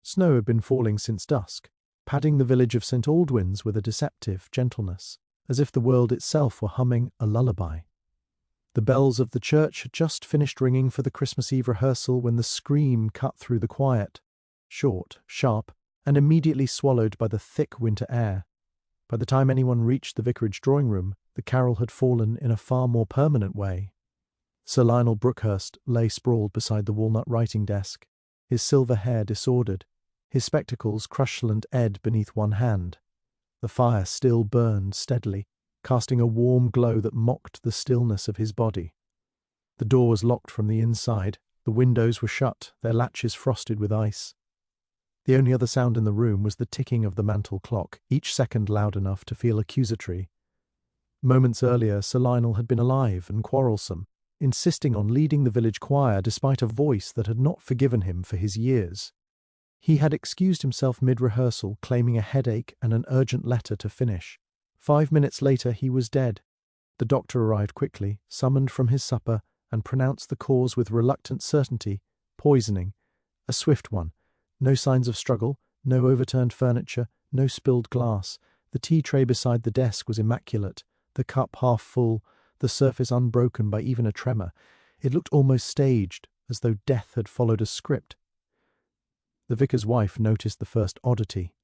Snow had been falling since dusk, padding the village of St. Aldwyn's with a deceptive gentleness, as if the world itself were humming a lullaby. The bells of the church had just finished ringing for the Christmas Eve rehearsal when the scream cut through the quiet, short, sharp, and immediately swallowed by the thick winter air. By the time anyone reached the vicarage drawing-room, the carol had fallen in a far more permanent way. Sir Lionel Brookhurst lay sprawled beside the walnut writing desk, his silver hair disordered, his spectacles crushed Ed beneath one hand. The fire still burned steadily, casting a warm glow that mocked the stillness of his body. The door was locked from the inside, the windows were shut, their latches frosted with ice. The only other sound in the room was the ticking of the mantel clock, each second loud enough to feel accusatory. Moments earlier, Sir Lionel had been alive and quarrelsome, insisting on leading the village choir despite a voice that had not forgiven him for his years. He had excused himself mid-rehearsal, claiming a headache and an urgent letter to finish. 5 minutes later he was dead. The doctor arrived quickly, summoned from his supper, and pronounced the cause with reluctant certainty: poisoning. A swift one. No signs of struggle, no overturned furniture, no spilled glass. The tea tray beside the desk was immaculate, the cup half full, the surface unbroken by even a tremor. It looked almost staged, as though death had followed a script. The vicar's wife noticed the first oddity.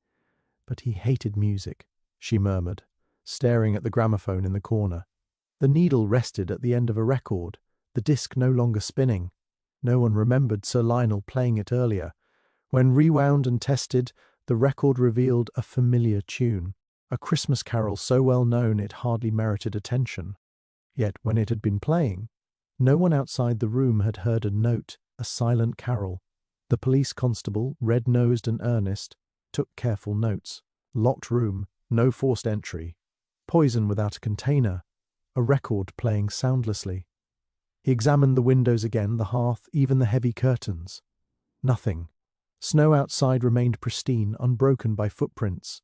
"But he hated music," she murmured, staring at the gramophone in the corner. The needle rested at the end of a record, the disc no longer spinning. No one remembered Sir Lionel playing it earlier. When rewound and tested, the record revealed a familiar tune, a Christmas carol so well known it hardly merited attention. Yet when it had been playing, no one outside the room had heard a note, a silent carol. The police constable, red-nosed and earnest, took careful notes. Locked room, no forced entry. Poison without a container. A record playing soundlessly. He examined the windows again, the hearth, even the heavy curtains. Nothing. Snow outside remained pristine, unbroken by footprints.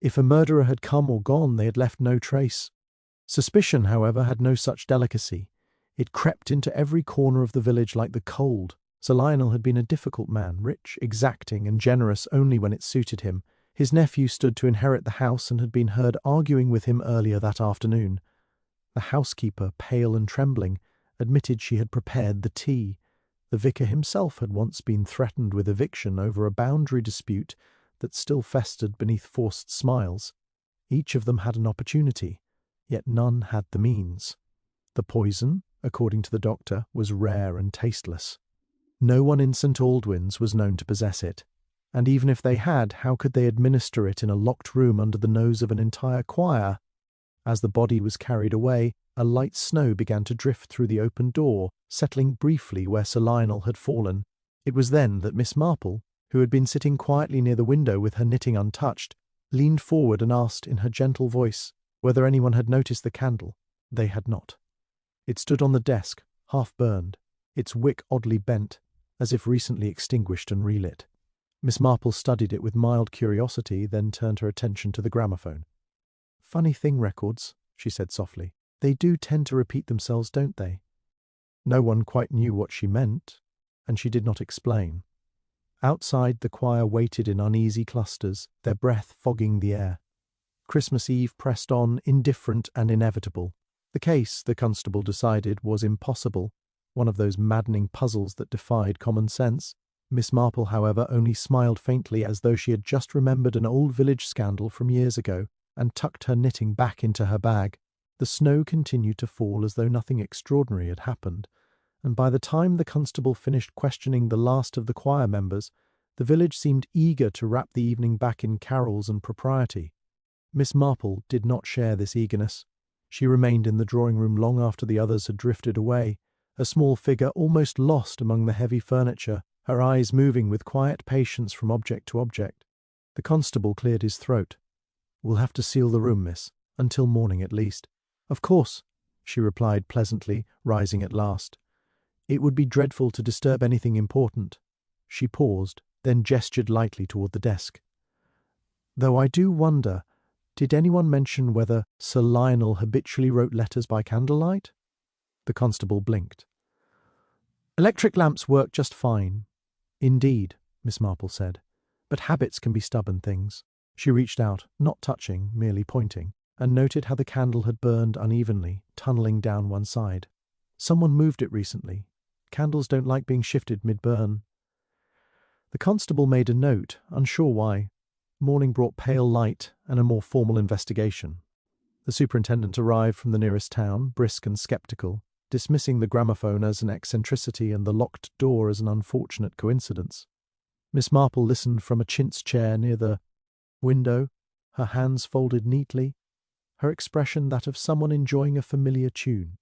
If a murderer had come or gone, they had left no trace. Suspicion, however, had no such delicacy. It crept into every corner of the village like the cold. Sir Lionel had been a difficult man, rich, exacting, and generous only when it suited him. His nephew stood to inherit the house and had been heard arguing with him earlier that afternoon. The housekeeper, pale and trembling, admitted she had prepared the tea. The vicar himself had once been threatened with eviction over a boundary dispute that still festered beneath forced smiles. Each of them had an opportunity, yet none had the means. The poison, according to the doctor, was rare and tasteless. No one in St. Aldwyn's was known to possess it, and even if they had, how could they administer it in a locked room under the nose of an entire choir? As the body was carried away, a light snow began to drift through the open door, settling briefly where Sir Lionel had fallen. It was then that Miss Marple, who had been sitting quietly near the window with her knitting untouched, leaned forward and asked in her gentle voice whether anyone had noticed the candle. They had not. It stood on the desk, half burned, its wick oddly bent, as if recently extinguished and relit. Miss Marple studied it with mild curiosity, then turned her attention to the gramophone. "Funny thing, records," she said softly. "They do tend to repeat themselves, don't they?" No one quite knew what she meant, and she did not explain. Outside, the choir waited in uneasy clusters, their breath fogging the air. Christmas Eve pressed on, indifferent and inevitable. The case, the constable decided, was impossible, one of those maddening puzzles that defied common sense. Miss Marple, however, only smiled faintly as though she had just remembered an old village scandal from years ago, and tucked her knitting back into her bag. The snow continued to fall as though nothing extraordinary had happened, and by the time the constable finished questioning the last of the choir members, the village seemed eager to wrap the evening back in carols and propriety. Miss Marple did not share this eagerness. She remained in the drawing-room long after the others had drifted away, a small figure almost lost among the heavy furniture, her eyes moving with quiet patience from object to object. The constable cleared his throat. "We'll have to seal the room, miss, until morning at least." "Of course," she replied pleasantly, rising at last. "It would be dreadful to disturb anything important." She paused, then gestured lightly toward the desk. "Though I do wonder, did anyone mention whether Sir Lionel habitually wrote letters by candlelight?" The constable blinked. "Electric lamps work just fine." "Indeed," Miss Marple said. But habits can be stubborn things. She reached out, not touching, merely pointing, and noted how the candle had burned unevenly, tunneling down one side. Someone moved it recently. Candles don't like being shifted mid-burn. The constable made a note, unsure why. Morning brought pale light and a more formal investigation. The superintendent arrived from the nearest town, brisk and sceptical, dismissing the gramophone as an eccentricity and the locked door as an unfortunate coincidence. Miss Marple listened from a chintz chair near the window, her hands folded neatly, her expression that of someone enjoying a familiar tune.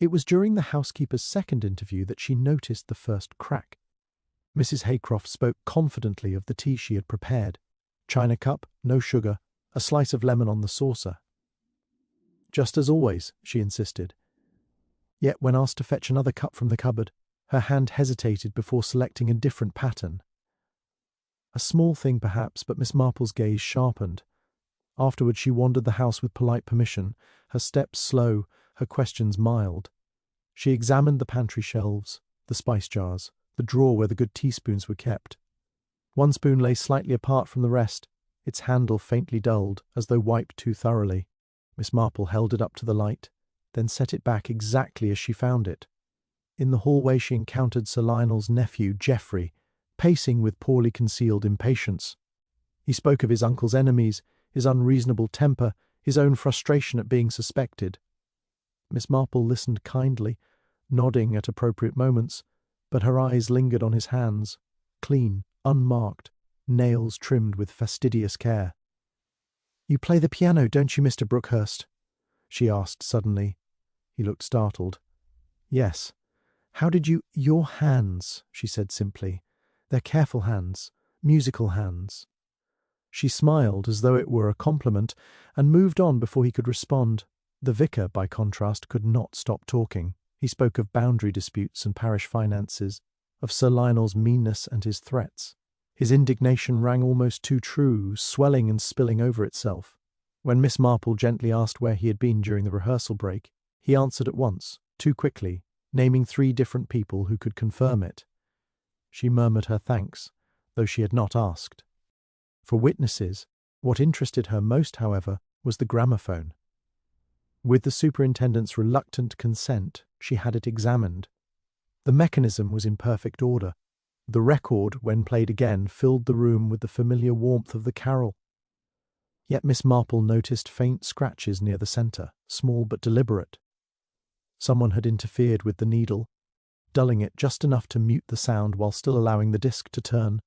It was during the housekeeper's second interview that she noticed the first crack. Mrs. Haycroft spoke confidently of the tea she had prepared. China cup, no sugar, a slice of lemon on the saucer. Just as always, she insisted. Yet when asked to fetch another cup from the cupboard, her hand hesitated before selecting a different pattern. A small thing perhaps, but Miss Marple's gaze sharpened. Afterward she wandered the house with polite permission, her steps slow, her questions mild. She examined the pantry shelves, the spice jars, the drawer where the good teaspoons were kept. One spoon lay slightly apart from the rest, its handle faintly dulled, as though wiped too thoroughly. Miss Marple held it up to the light, then set it back exactly as she found it. In the hallway she encountered Sir Lionel's nephew, Geoffrey, pacing with poorly concealed impatience. He spoke of his uncle's enemies, his unreasonable temper, his own frustration at being suspected. Miss Marple listened kindly, nodding at appropriate moments, but her eyes lingered on his hands, clean, unmarked, nails trimmed with fastidious care. "You play the piano, don't you, Mr. Brookhurst?" she asked suddenly. He looked startled. "Yes." "How did you—" "Your hands," she said simply. "They're careful hands, musical hands." She smiled as though it were a compliment, and moved on before he could respond. The vicar, by contrast, could not stop talking. He spoke of boundary disputes and parish finances, of Sir Lionel's meanness and his threats. His indignation rang almost too true, swelling and spilling over itself. When Miss Marple gently asked where he had been during the rehearsal break, he answered at once, too quickly, naming 3 different people who could confirm it. She murmured her thanks, though she had not asked. For witnesses, what interested her most, however, was the gramophone. With the superintendent's reluctant consent, she had it examined. The mechanism was in perfect order. The record, when played again, filled the room with the familiar warmth of the carol. Yet Miss Marple noticed faint scratches near the centre, small but deliberate. Someone had interfered with the needle, dulling it just enough to mute the sound while still allowing the disc to turn.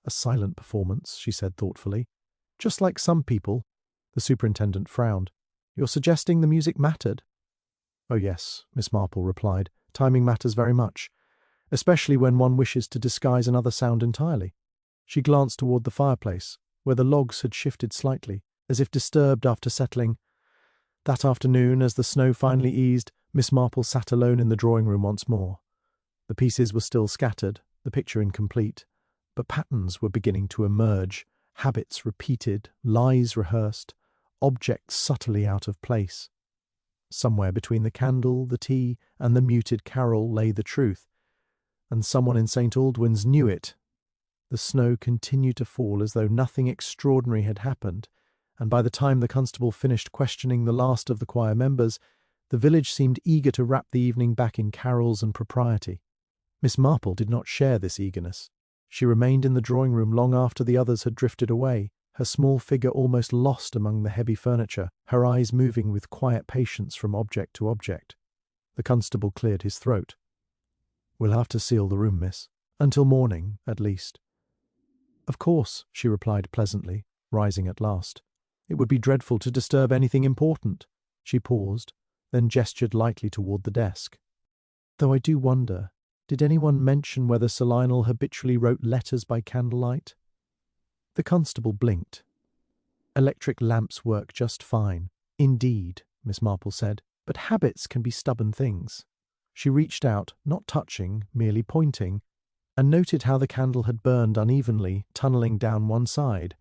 "A silent performance," she said thoughtfully. "Just like some people." The superintendent frowned. "You're suggesting the music mattered?" "Oh yes," Miss Marple replied. "Timing matters very much, especially when one wishes to disguise another sound entirely." She glanced toward the fireplace, where the logs had shifted slightly, as if disturbed after settling. That afternoon, as the snow finally eased, Miss Marple sat alone in the drawing-room once more. The pieces were still scattered, the picture incomplete, but patterns were beginning to emerge, habits repeated, lies rehearsed, objects subtly out of place. Somewhere between the candle, the tea, and the muted carol lay the truth, and someone in St. Aldwyn's knew it. The snow continued to fall as though nothing extraordinary had happened, and by the time the constable finished questioning the last of the choir members, the village seemed eager to wrap the evening back in carols and propriety. Miss Marple did not share this eagerness. She remained in the drawing-room long after the others had drifted away, her small figure almost lost among the heavy furniture, her eyes moving with quiet patience from object to object. The constable cleared his throat. "We'll have to seal the room, miss. Until morning, at least." "Of course," she replied pleasantly, rising at last. "It would be dreadful to disturb anything important." She paused, then gestured lightly toward the desk. "Though I do wonder, did anyone mention whether Sir Lionel habitually wrote letters by candlelight?" The constable blinked. "Electric lamps work just fine." "Indeed," Miss Marple said, "but habits can be stubborn things." She reached out, not touching, merely pointing, and noted how the candle had burned unevenly, tunneling down one side.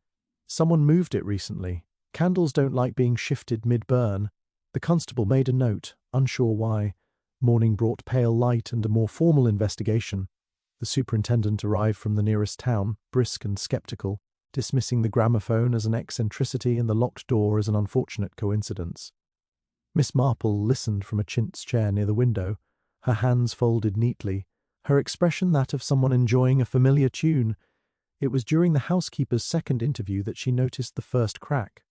"Someone moved it recently. Candles don't like being shifted mid-burn." The constable made a note, unsure why. Morning brought pale light and a more formal investigation. The superintendent arrived from the nearest town, brisk and sceptical, dismissing the gramophone as an eccentricity and the locked door as an unfortunate coincidence. Miss Marple listened from a chintz chair near the window, her hands folded neatly, her expression that of someone enjoying a familiar tune. It was during the housekeeper's second interview that she noticed the first crack.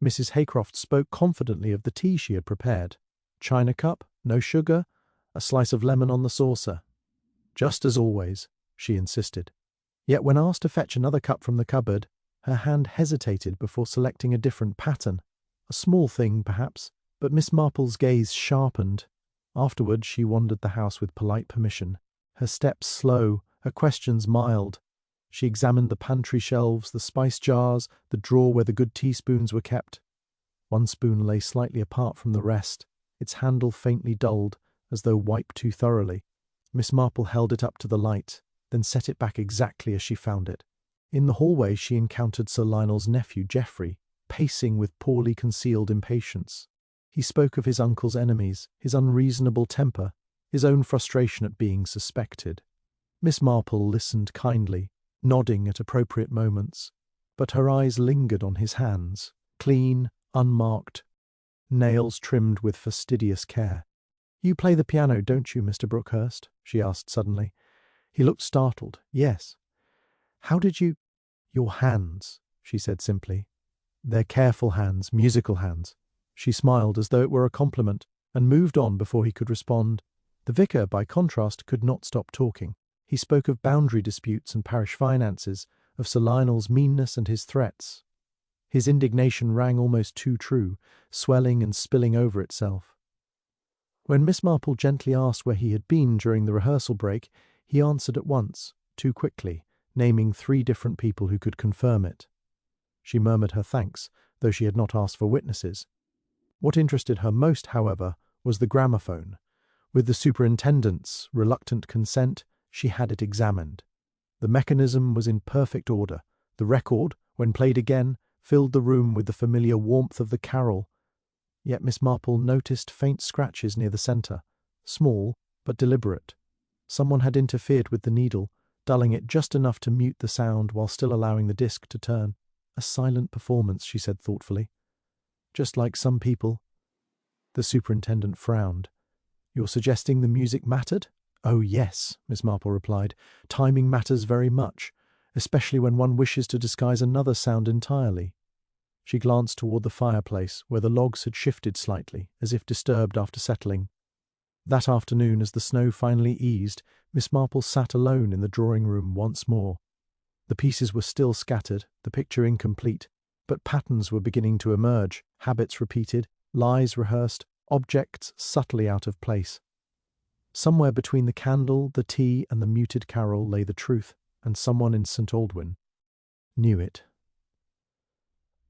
Mrs. Haycroft spoke confidently of the tea she had prepared. China cup, no sugar, a slice of lemon on the saucer. Just as always, she insisted. Yet when asked to fetch another cup from the cupboard, her hand hesitated before selecting a different pattern. A small thing, perhaps, but Miss Marple's gaze sharpened. Afterwards she wandered the house with polite permission, her steps slow, her questions mild. She examined the pantry shelves, the spice jars, the drawer where the good teaspoons were kept. One spoon lay slightly apart from the rest, its handle faintly dulled, as though wiped too thoroughly. Miss Marple held it up to the light, then set it back exactly as she found it. In the hallway she encountered Sir Lionel's nephew, Geoffrey, pacing with poorly concealed impatience. He spoke of his uncle's enemies, his unreasonable temper, his own frustration at being suspected. Miss Marple listened kindly, nodding at appropriate moments, but her eyes lingered on his hands, clean, unmarked, nails trimmed with fastidious care. "You play the piano, don't you, Mr. Brookhurst?" she asked suddenly. He looked startled. "Yes." "How did you—" "Your hands," she said simply. "They're careful hands, musical hands." She smiled as though it were a compliment, and moved on before he could respond. The vicar, by contrast, could not stop talking. He spoke of boundary disputes and parish finances, of Sir Lionel's meanness and his threats. His indignation rang almost too true, swelling and spilling over itself. When Miss Marple gently asked where he had been during the rehearsal break, he answered at once, too quickly, naming 3 different people who could confirm it. She murmured her thanks, though she had not asked for witnesses. What interested her most, however, was the gramophone. With the superintendent's reluctant consent, she had it examined. The mechanism was in perfect order. The record, when played again, filled the room with the familiar warmth of the carol. Yet Miss Marple noticed faint scratches near the centre, small but deliberate. Someone had interfered with the needle, dulling it just enough to mute the sound while still allowing the disc to turn. "A silent performance," she said thoughtfully. "Just like some people." The superintendent frowned. "You're suggesting the music mattered?" "Oh, yes," Miss Marple replied. "Timing matters very much, especially when one wishes to disguise another sound entirely." She glanced toward the fireplace, where the logs had shifted slightly, as if disturbed after settling. That afternoon, as the snow finally eased, Miss Marple sat alone in the drawing-room once more. The pieces were still scattered, the picture incomplete, but patterns were beginning to emerge, habits repeated, lies rehearsed, objects subtly out of place. Somewhere between the candle, the tea, and the muted carol lay the truth, and someone in St. Aldwyn knew it.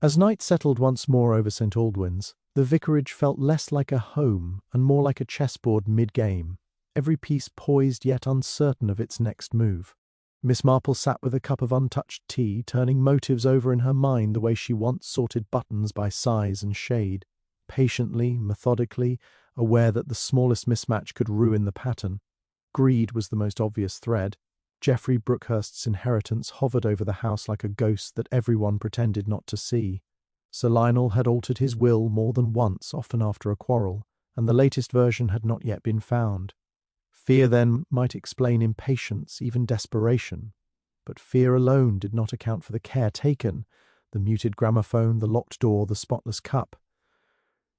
As night settled once more over St. Aldwyn's, the vicarage felt less like a home and more like a chessboard mid-game, every piece poised yet uncertain of its next move. Miss Marple sat with a cup of untouched tea, turning motives over in her mind the way she once sorted buttons by size and shade, patiently, methodically, aware that the smallest mismatch could ruin the pattern. Greed was the most obvious thread. Geoffrey Brookhurst's inheritance hovered over the house like a ghost that everyone pretended not to see. Sir Lionel had altered his will more than once, often after a quarrel, and the latest version had not yet been found. Fear then might explain impatience, even desperation, but fear alone did not account for the care taken, the muted gramophone, the locked door, the spotless cup.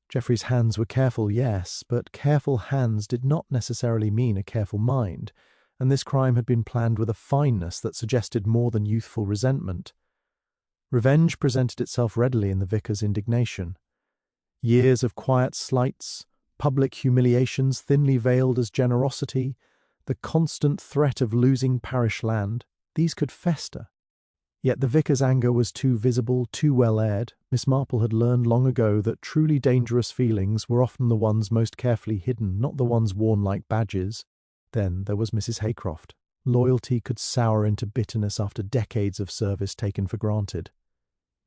Geoffrey's hands were careful, yes, but careful hands did not necessarily mean a careful mind, and this crime had been planned with a fineness that suggested more than youthful resentment. Revenge presented itself readily in the vicar's indignation. Years of quiet slights, public humiliations thinly veiled as generosity, the constant threat of losing parish land, these could fester. Yet the vicar's anger was too visible, too well aired. Miss Marple had learned long ago that truly dangerous feelings were often the ones most carefully hidden, not the ones worn like badges. Then there was Mrs. Haycroft. Loyalty could sour into bitterness after decades of service taken for granted.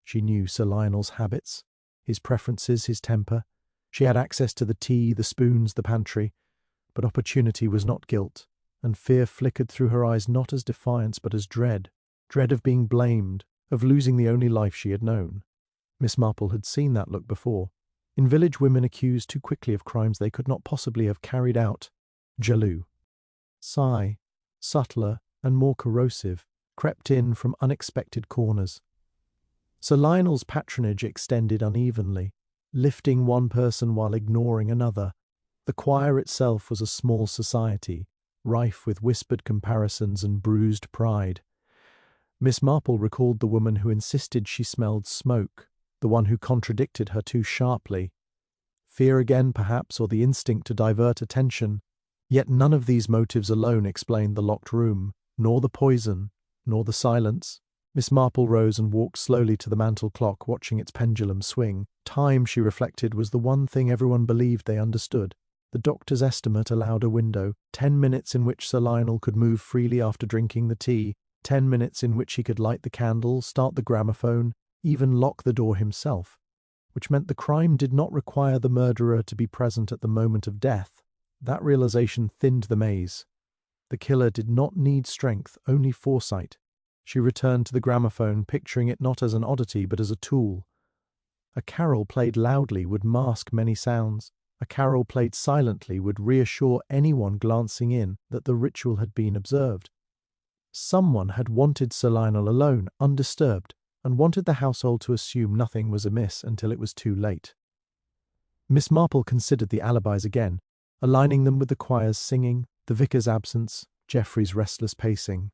She knew Sir Lionel's habits, his preferences, his temper. She had access to the tea, the spoons, the pantry. But opportunity was not guilt. and fear flickered through her eyes not as defiance but as dread. Dread of being blamed, of losing the only life she had known. Miss Marple had seen that look before, in village women accused too quickly of crimes they could not possibly have carried out. Jaloux. Sigh, subtler and more corrosive, crept in from unexpected corners. Sir Lionel's patronage extended unevenly, lifting one person while ignoring another. The choir itself was a small society, rife with whispered comparisons and bruised pride. Miss Marple recalled the woman who insisted she smelled smoke, the one who contradicted her too sharply. Fear again, perhaps, or the instinct to divert attention. Yet none of these motives alone explained the locked room, nor the poison, nor the silence. Miss Marple rose and walked slowly to the mantel clock, watching its pendulum swing. Time, she reflected, was the one thing everyone believed they understood. The doctor's estimate allowed a window, 10 minutes in which Sir Lionel could move freely after drinking the tea, 10 minutes in which he could light the candle, start the gramophone, even lock the door himself, which meant the crime did not require the murderer to be present at the moment of death. That realization thinned the maze. The killer did not need strength, only foresight. She returned to the gramophone, picturing it not as an oddity but as a tool. A carol played loudly would mask many sounds. A carol played silently would reassure anyone glancing in that the ritual had been observed. Someone had wanted Sir Lionel alone, undisturbed, and wanted the household to assume nothing was amiss until it was too late. Miss Marple considered the alibis again, aligning them with the choir's singing, the vicar's absence, Geoffrey's restless pacing.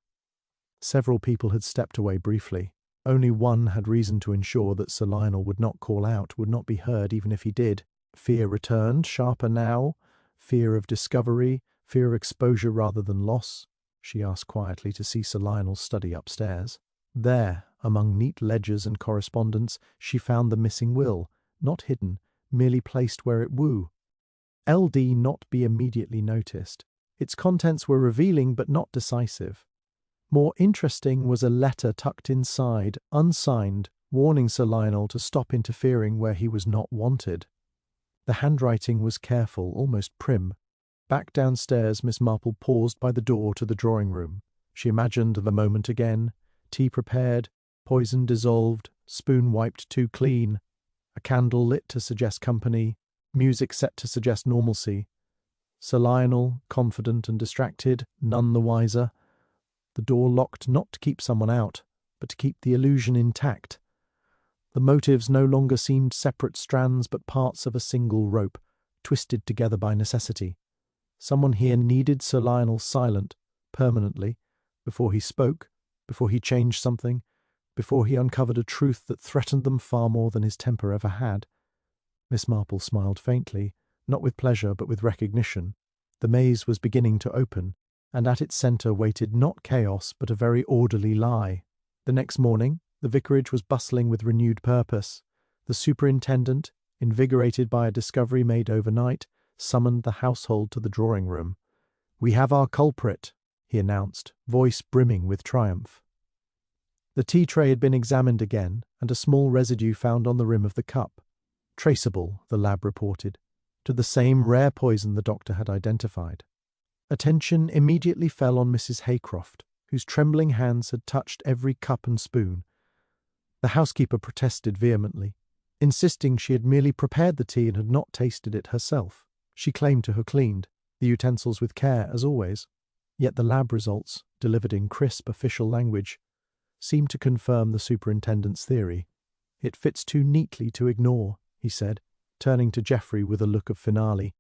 Several people had stepped away briefly. Only one had reason to ensure that Sir Lionel would not call out, would not be heard even if he did. Fear returned, sharper now. Fear of discovery, fear of exposure rather than loss. She asked quietly to see Sir Lionel's study upstairs. There, among neat ledgers and correspondence, she found the missing will, not hidden, merely placed where it would. LD not be immediately noticed. Its contents were revealing but not decisive. More interesting was a letter tucked inside, unsigned, warning Sir Lionel to stop interfering where he was not wanted. The handwriting was careful, almost prim. Back downstairs, Miss Marple paused by the door to the drawing-room. She imagined the moment again. Tea prepared, poison dissolved, spoon wiped too clean, a candle lit to suggest company, music set to suggest normalcy. Sir Lionel, confident and distracted, none the wiser. The door locked not to keep someone out, but to keep the illusion intact. The motives no longer seemed separate strands but parts of a single rope, twisted together by necessity. Someone here needed Sir Lionel silent, permanently, before he spoke, before he changed something, before he uncovered a truth that threatened them far more than his temper ever had. Miss Marple smiled faintly, not with pleasure but with recognition. The maze was beginning to open, and at its centre waited not chaos but a very orderly lie. The next morning, the vicarage was bustling with renewed purpose. The superintendent, invigorated by a discovery made overnight, summoned the household to the drawing-room. "We have our culprit," he announced, voice brimming with triumph. The tea tray had been examined again, and a small residue found on the rim of the cup. Traceable, the lab reported, to the same rare poison the doctor had identified. Attention immediately fell on Mrs. Haycroft, whose trembling hands had touched every cup and spoon. The housekeeper protested vehemently, insisting she had merely prepared the tea and had not tasted it herself. She claimed to have cleaned the utensils with care, as always. Yet the lab results, delivered in crisp official language, seemed to confirm the superintendent's theory. "It fits too neatly to ignore," he said, turning to Geoffrey with a look of finale.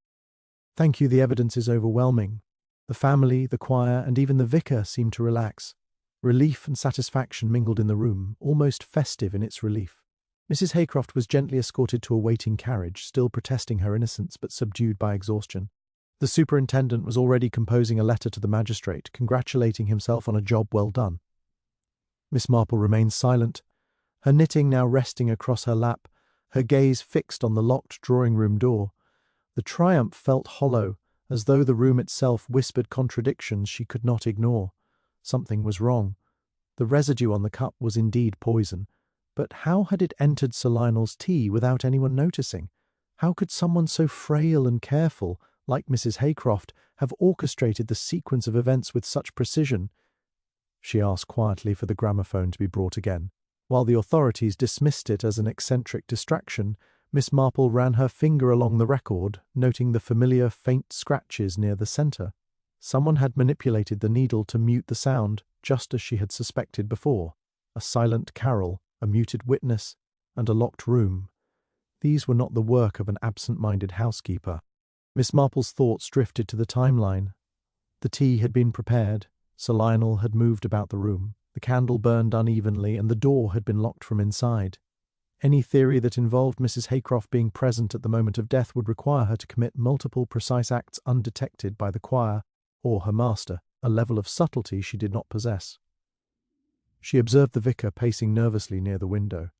"Thank you, the evidence is overwhelming." The family, the choir, and even the vicar seemed to relax. Relief and satisfaction mingled in the room, almost festive in its relief. Mrs. Haycroft was gently escorted to a waiting carriage, still protesting her innocence but subdued by exhaustion. The superintendent was already composing a letter to the magistrate, congratulating himself on a job well done. Miss Marple remained silent, her knitting now resting across her lap, her gaze fixed on the locked drawing-room door. The triumph felt hollow, as though the room itself whispered contradictions she could not ignore. Something was wrong. The residue on the cup was indeed poison, but how had it entered Sir Lionel's tea without anyone noticing? How could someone so frail and careful, like Mrs. Haycroft, have orchestrated the sequence of events with such precision?" She asked quietly for the gramophone to be brought again. While the authorities dismissed it as an eccentric distraction, Miss Marple ran her finger along the record, noting the familiar faint scratches near the centre. Someone had manipulated the needle to mute the sound, just as she had suspected before. A silent carol, a muted witness, and a locked room. These were not the work of an absent-minded housekeeper. Miss Marple's thoughts drifted to the timeline. The tea had been prepared. Sir Lionel had moved about the room. The candle burned unevenly, and the door had been locked from inside. Any theory that involved Mrs. Haycroft being present at the moment of death would require her to commit multiple precise acts undetected by the choir or her master, a level of subtlety she did not possess. She observed the vicar pacing nervously near the window.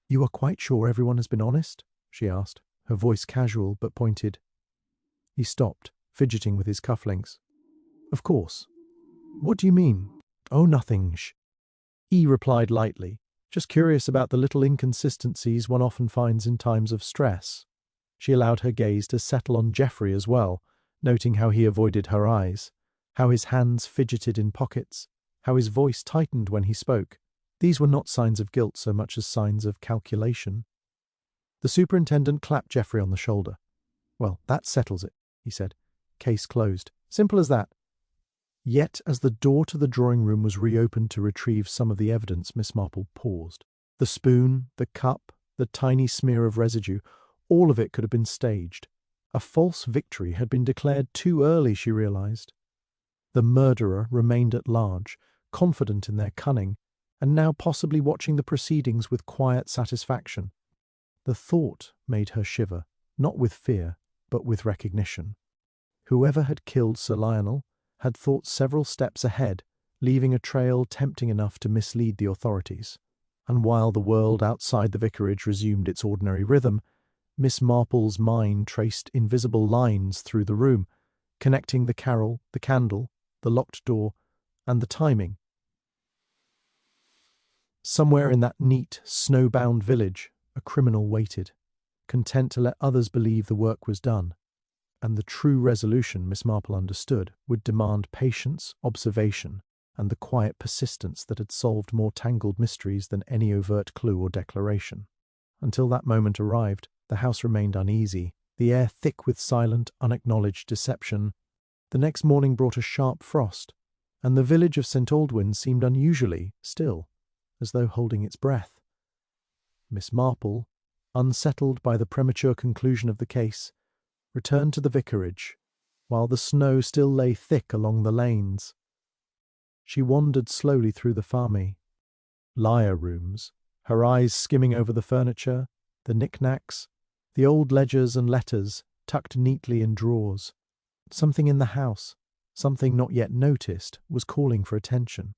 "You are quite sure everyone has been honest?" she asked, her voice casual but pointed. He stopped, fidgeting with his cufflinks. "Of course. What do you mean?" "Oh, nothing, he replied lightly. "Just curious about the little inconsistencies one often finds in times of stress." She allowed her gaze to settle on Geoffrey as well, noting how he avoided her eyes, how his hands fidgeted in pockets, how his voice tightened when he spoke. These were not signs of guilt so much as signs of calculation. The superintendent clapped Geoffrey on the shoulder. "Well, that settles it," he said. "Case closed. Simple as that." Yet, as the door to the drawing-room was reopened to retrieve some of the evidence, Miss Marple paused. The spoon, the cup, the tiny smear of residue, all of it could have been staged. A false victory had been declared too early, she realized. The murderer remained at large, confident in their cunning, and now possibly watching the proceedings with quiet satisfaction. The thought made her shiver, not with fear, but with recognition. Whoever had killed Sir Lionel had thought several steps ahead, leaving a trail tempting enough to mislead the authorities. And while the world outside the vicarage resumed its ordinary rhythm, Miss Marple's mind traced invisible lines through the room, connecting the carol, the candle, the locked door, and the timing. Somewhere in that neat, snowbound village, a criminal waited, content to let others believe the work was done. And the true resolution, Miss Marple understood, would demand patience, observation, and the quiet persistence that had solved more tangled mysteries than any overt clue or declaration. Until that moment arrived, the house remained uneasy, the air thick with silent, unacknowledged deception. The next morning brought a sharp frost, and the village of St. Aldwyn seemed unusually still, as though holding its breath. Miss Marple, unsettled by the premature conclusion of the case, returned to the vicarage, while the snow still lay thick along the lanes. She wandered slowly through the farmy lyre rooms, her eyes skimming over the furniture, the knick-knacks, the old ledgers and letters tucked neatly in drawers. Something in the house, something not yet noticed, was calling for attention.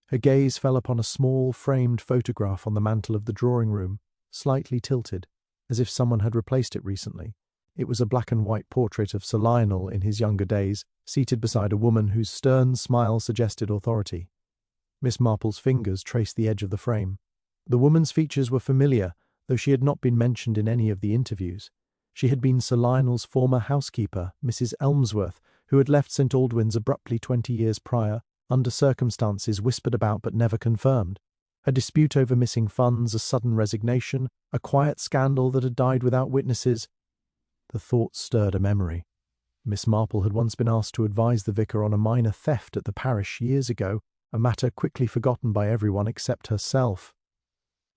Her gaze fell upon a small framed photograph on the mantel of the drawing-room, slightly tilted, as if someone had replaced it recently. It was a black-and-white portrait of Sir Lionel in his younger days, seated beside a woman whose stern smile suggested authority. Miss Marple's fingers traced the edge of the frame. The woman's features were familiar, though she had not been mentioned in any of the interviews. She had been Sir Lionel's former housekeeper, Mrs. Elmsworth, who had left St. Aldwyn's abruptly 20 years prior, under circumstances whispered about but never confirmed. A dispute over missing funds, a sudden resignation, a quiet scandal that had died without witnesses. The thought stirred a memory. Miss Marple had once been asked to advise the vicar on a minor theft at the parish years ago, a matter quickly forgotten by everyone except herself.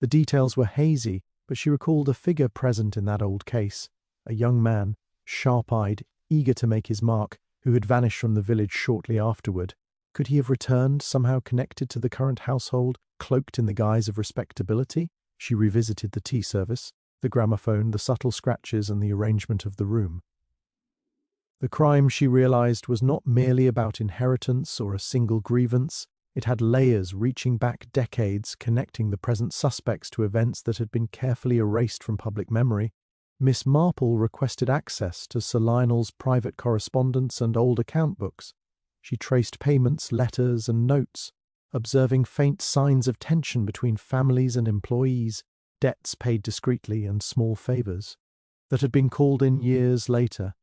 The details were hazy, but she recalled a figure present in that old case, a young man, sharp-eyed, eager to make his mark, who had vanished from the village shortly afterward. Could he have returned, somehow connected to the current household, cloaked in the guise of respectability? She revisited the tea service, the gramophone, the subtle scratches, and the arrangement of the room. The crime, she realized, was not merely about inheritance or a single grievance. It had layers reaching back decades, connecting the present suspects to events that had been carefully erased from public memory. Miss Marple requested access to Sir Lionel's private correspondence and old account books. She traced payments, letters, and notes, observing faint signs of tension between families and employees, debts paid discreetly and small favours that had been called in years later.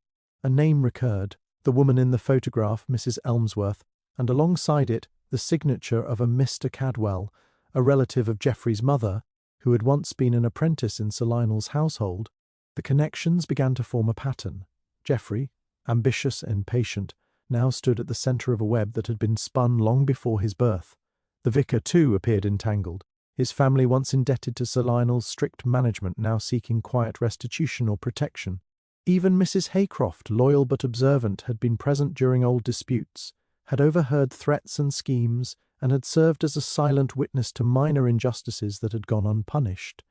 A name recurred, the woman in the photograph, Mrs. Elmsworth, and alongside it, the signature of a Mr. Cadwell, a relative of Geoffrey's mother, who had once been an apprentice in Sir Lionel's household. The connections began to form a pattern. Geoffrey, ambitious and patient, now stood at the centre of a web that had been spun long before his birth. The vicar, too, appeared entangled, his family once indebted to Sir Lionel's strict management now seeking quiet restitution or protection. Even Mrs. Haycroft, loyal but observant, had been present during old disputes, had overheard threats and schemes, and had served as a silent witness to minor injustices that had gone unpunished.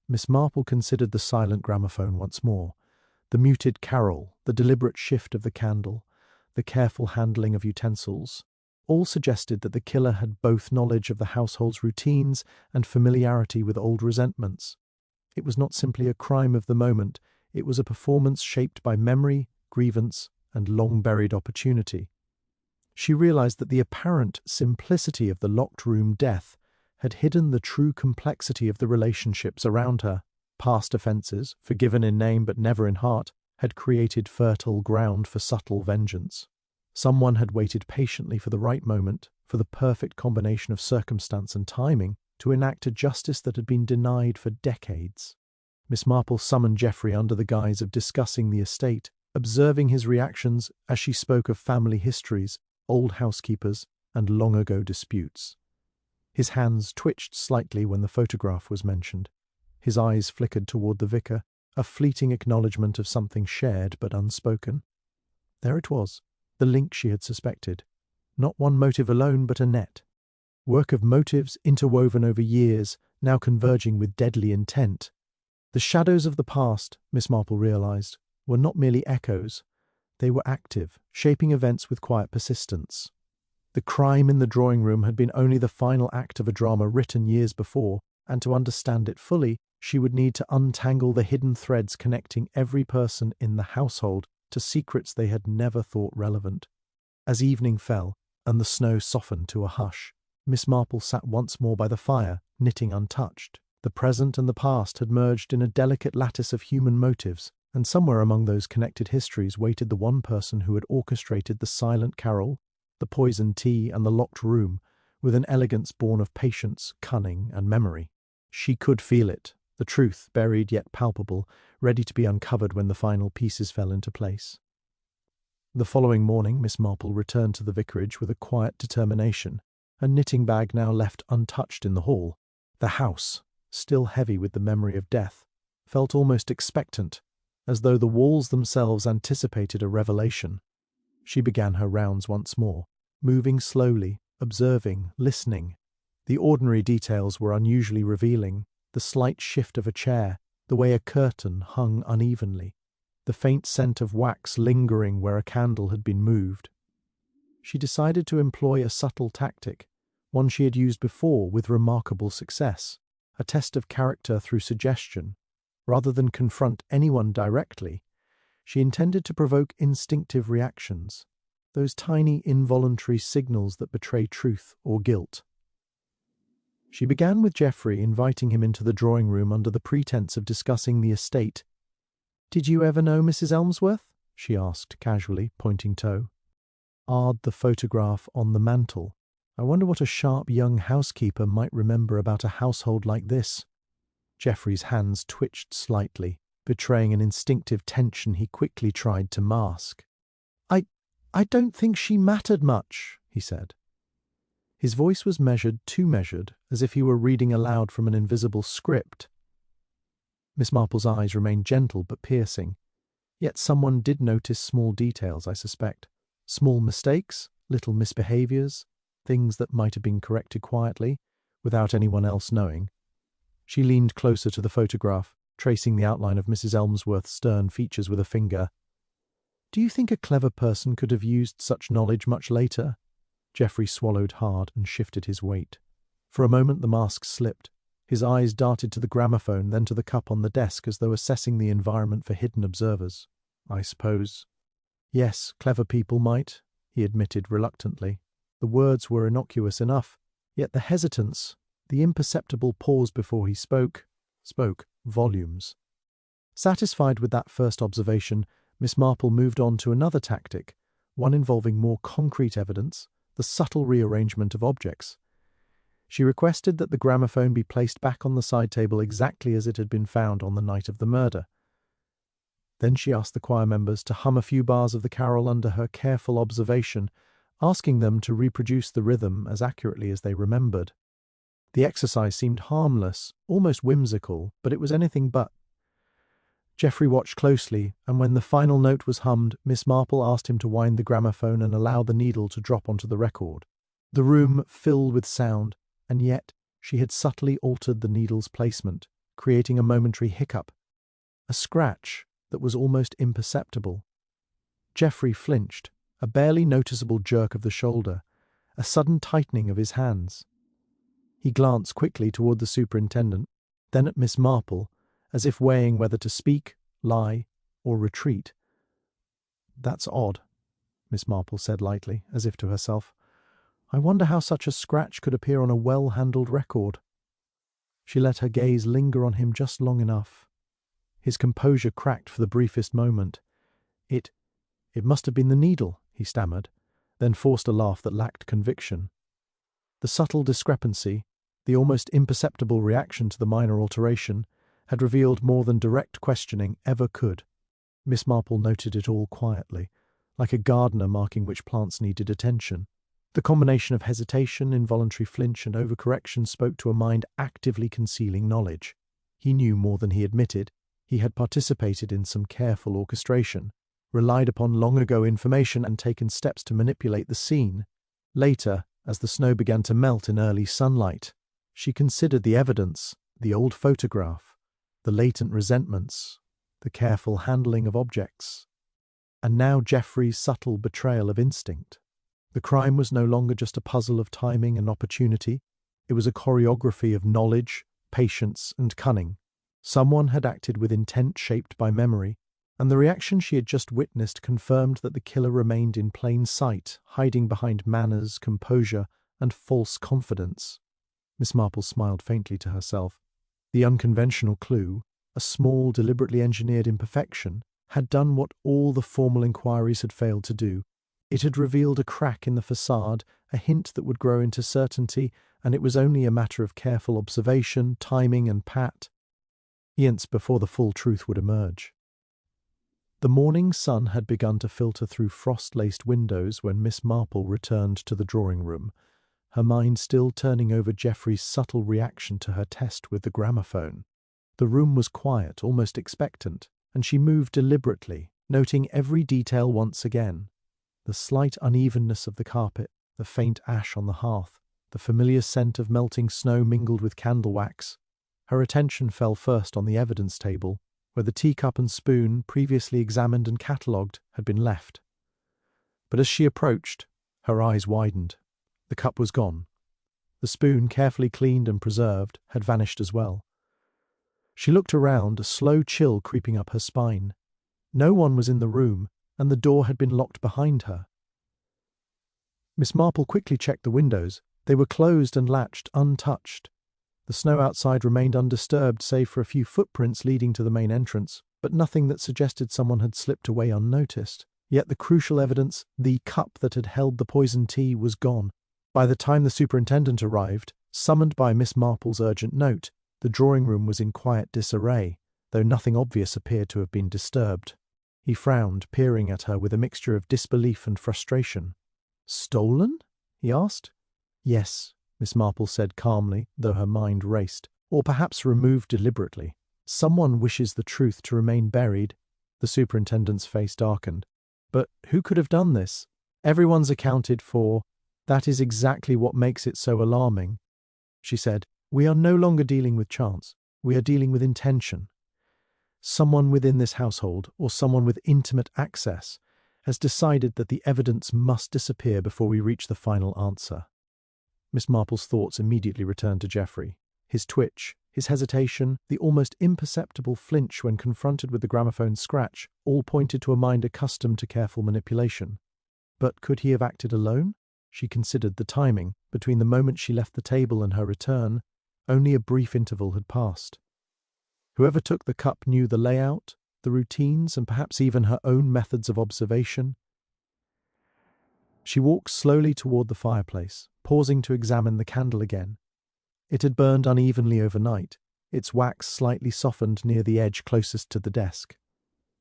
Miss Marple considered the silent gramophone once more. The muted carol, the deliberate shift of the candle, the careful handling of utensils, all suggested that the killer had both knowledge of the household's routines and familiarity with old resentments. It was not simply a crime of the moment, it was a performance shaped by memory, grievance, and long-buried opportunity. She realized that the apparent simplicity of the locked-room death had hidden the true complexity of the relationships around her. Past offences, forgiven in name but never in heart, had created fertile ground for subtle vengeance. Someone had waited patiently for the right moment, for the perfect combination of circumstance and timing, to enact a justice that had been denied for decades. Miss Marple summoned Geoffrey under the guise of discussing the estate, observing his reactions as she spoke of family histories, old housekeepers, and long-ago disputes. His hands twitched slightly when the photograph was mentioned. His eyes flickered toward the vicar, a fleeting acknowledgement of something shared but unspoken. There it was, the link she had suspected. Not one motive alone, but a net. Work of motives interwoven over years, now converging with deadly intent. The shadows of the past, Miss Marple realized, were not merely echoes. They were active, shaping events with quiet persistence. The crime in the drawing room had been only the final act of a drama written years before, and to understand it fully, she would need to untangle the hidden threads connecting every person in the household to secrets they had never thought relevant. As evening fell, and the snow softened to a hush, Miss Marple sat once more by the fire, knitting untouched. The present and the past had merged in a delicate lattice of human motives, and somewhere among those connected histories waited the one person who had orchestrated the silent carol, the poisoned tea, and the locked room, with an elegance born of patience, cunning, and memory. She could feel it, the truth, buried yet palpable, ready to be uncovered when the final pieces fell into place. The following morning Miss Marple returned to the vicarage with a quiet determination, a knitting bag now left untouched in the hall. The house, still heavy with the memory of death, felt almost expectant, as though the walls themselves anticipated a revelation. She began her rounds once more, moving slowly, observing, listening. The ordinary details were unusually revealing, the slight shift of a chair, the way a curtain hung unevenly, the faint scent of wax lingering where a candle had been moved. She decided to employ a subtle tactic, one she had used before with remarkable success, a test of character through suggestion. Rather than confront anyone directly, she intended to provoke instinctive reactions, those tiny involuntary signals that betray truth or guilt. She began with Geoffrey, inviting him into the drawing-room under the pretense of discussing the estate. "Did you ever know Mrs. Elmsworth?" she asked casually, pointing toe. "Eyed the photograph on the mantel. I wonder what a sharp young housekeeper might remember about a household like this." Geoffrey's hands twitched slightly, betraying an instinctive tension he quickly tried to mask. I don't think she mattered much," he said. His voice was measured, too measured, as if he were reading aloud from an invisible script. Miss Marple's eyes remained gentle but piercing. Yet someone did notice small details, I suspect. Small mistakes, little misbehaviours, things that might have been corrected quietly, without anyone else knowing. She leaned closer to the photograph, tracing the outline of Mrs. Elmsworth's stern features with a finger. "Do you think a clever person could have used such knowledge much later?" Geoffrey swallowed hard and shifted his weight. For a moment the mask slipped. His eyes darted to the gramophone, then to the cup on the desk, as though assessing the environment for hidden observers. "I suppose." "Yes, clever people might," he admitted reluctantly. The words were innocuous enough, yet the hesitance, the imperceptible pause before he spoke volumes. Satisfied with that first observation, Miss Marple moved on to another tactic, one involving more concrete evidence, the subtle rearrangement of objects. She requested that the gramophone be placed back on the side table exactly as it had been found on the night of the murder. Then she asked the choir members to hum a few bars of the carol under her careful observation, asking them to reproduce the rhythm as accurately as they remembered. The exercise seemed harmless, almost whimsical, but it was anything but. Geoffrey watched closely, and when the final note was hummed, Miss Marple asked him to wind the gramophone and allow the needle to drop onto the record. The room filled with sound, and yet she had subtly altered the needle's placement, creating a momentary hiccup, a scratch that was almost imperceptible. Geoffrey flinched, a barely noticeable jerk of the shoulder, a sudden tightening of his hands. He glanced quickly toward the superintendent, then at Miss Marple, as if weighing whether to speak, lie, or retreat. "That's odd," Miss Marple said lightly, as if to herself. "I wonder how such a scratch could appear on a well-handled record." She let her gaze linger on him just long enough. His composure cracked for the briefest moment. It must have been the needle," he stammered, then forced a laugh that lacked conviction. The subtle discrepancy, the almost imperceptible reaction to the minor alteration, had revealed more than direct questioning ever could. Miss Marple noted it all quietly, like a gardener marking which plants needed attention. The combination of hesitation, involuntary flinch, and overcorrection spoke to a mind actively concealing knowledge. He knew more than he admitted. He had participated in some careful orchestration, relied upon long-ago information, and taken steps to manipulate the scene. Later, as the snow began to melt in early sunlight, she considered the evidence, the old photograph, the latent resentments, the careful handling of objects, and now Geoffrey's subtle betrayal of instinct. The crime was no longer just a puzzle of timing and opportunity. It was a choreography of knowledge, patience, and cunning. Someone had acted with intent shaped by memory, and the reaction she had just witnessed confirmed that the killer remained in plain sight, hiding behind manners, composure, and false confidence. Miss Marple smiled faintly to herself. The unconventional clue, a small, deliberately engineered imperfection, had done what all the formal inquiries had failed to do. It had revealed a crack in the facade, a hint that would grow into certainty, and it was only a matter of careful observation, timing, and patience before the full truth would emerge. The morning sun had begun to filter through frost-laced windows when Miss Marple returned to the drawing-room, her mind still turning over Geoffrey's subtle reaction to her test with the gramophone. The room was quiet, almost expectant, and she moved deliberately, noting every detail once again. The slight unevenness of the carpet, the faint ash on the hearth, the familiar scent of melting snow mingled with candle wax. Her attention fell first on the evidence table, where the teacup and spoon, previously examined and catalogued, had been left. But as she approached, her eyes widened. The cup was gone. The spoon, carefully cleaned and preserved, had vanished as well. She looked around, a slow chill creeping up her spine. No one was in the room, and the door had been locked behind her. Miss Marple quickly checked the windows. They were closed and latched, untouched. The snow outside remained undisturbed save for a few footprints leading to the main entrance, but nothing that suggested someone had slipped away unnoticed. Yet the crucial evidence, the cup that had held the poisoned tea, was gone. By the time the superintendent arrived, summoned by Miss Marple's urgent note, the drawing-room was in quiet disarray, though nothing obvious appeared to have been disturbed. He frowned, peering at her with a mixture of disbelief and frustration. "Stolen?" he asked. "Yes," Miss Marple said calmly, though her mind raced. "Or perhaps removed deliberately. Someone wishes the truth to remain buried." The superintendent's face darkened. "But who could have done this? Everyone's accounted for. That is exactly what makes it so alarming," she said. "We are no longer dealing with chance. We are dealing with intention. Someone within this household, or someone with intimate access, has decided that the evidence must disappear before we reach the final answer." Miss Marple's thoughts immediately returned to Geoffrey. His twitch, his hesitation, the almost imperceptible flinch when confronted with the gramophone's scratch, all pointed to a mind accustomed to careful manipulation. But could he have acted alone? She considered the timing. Between the moment she left the table and her return, only a brief interval had passed. Whoever took the cup knew the layout, the routines, and perhaps even her own methods of observation. She walked slowly toward the fireplace, pausing to examine the candle again. It had burned unevenly overnight, its wax slightly softened near the edge closest to the desk.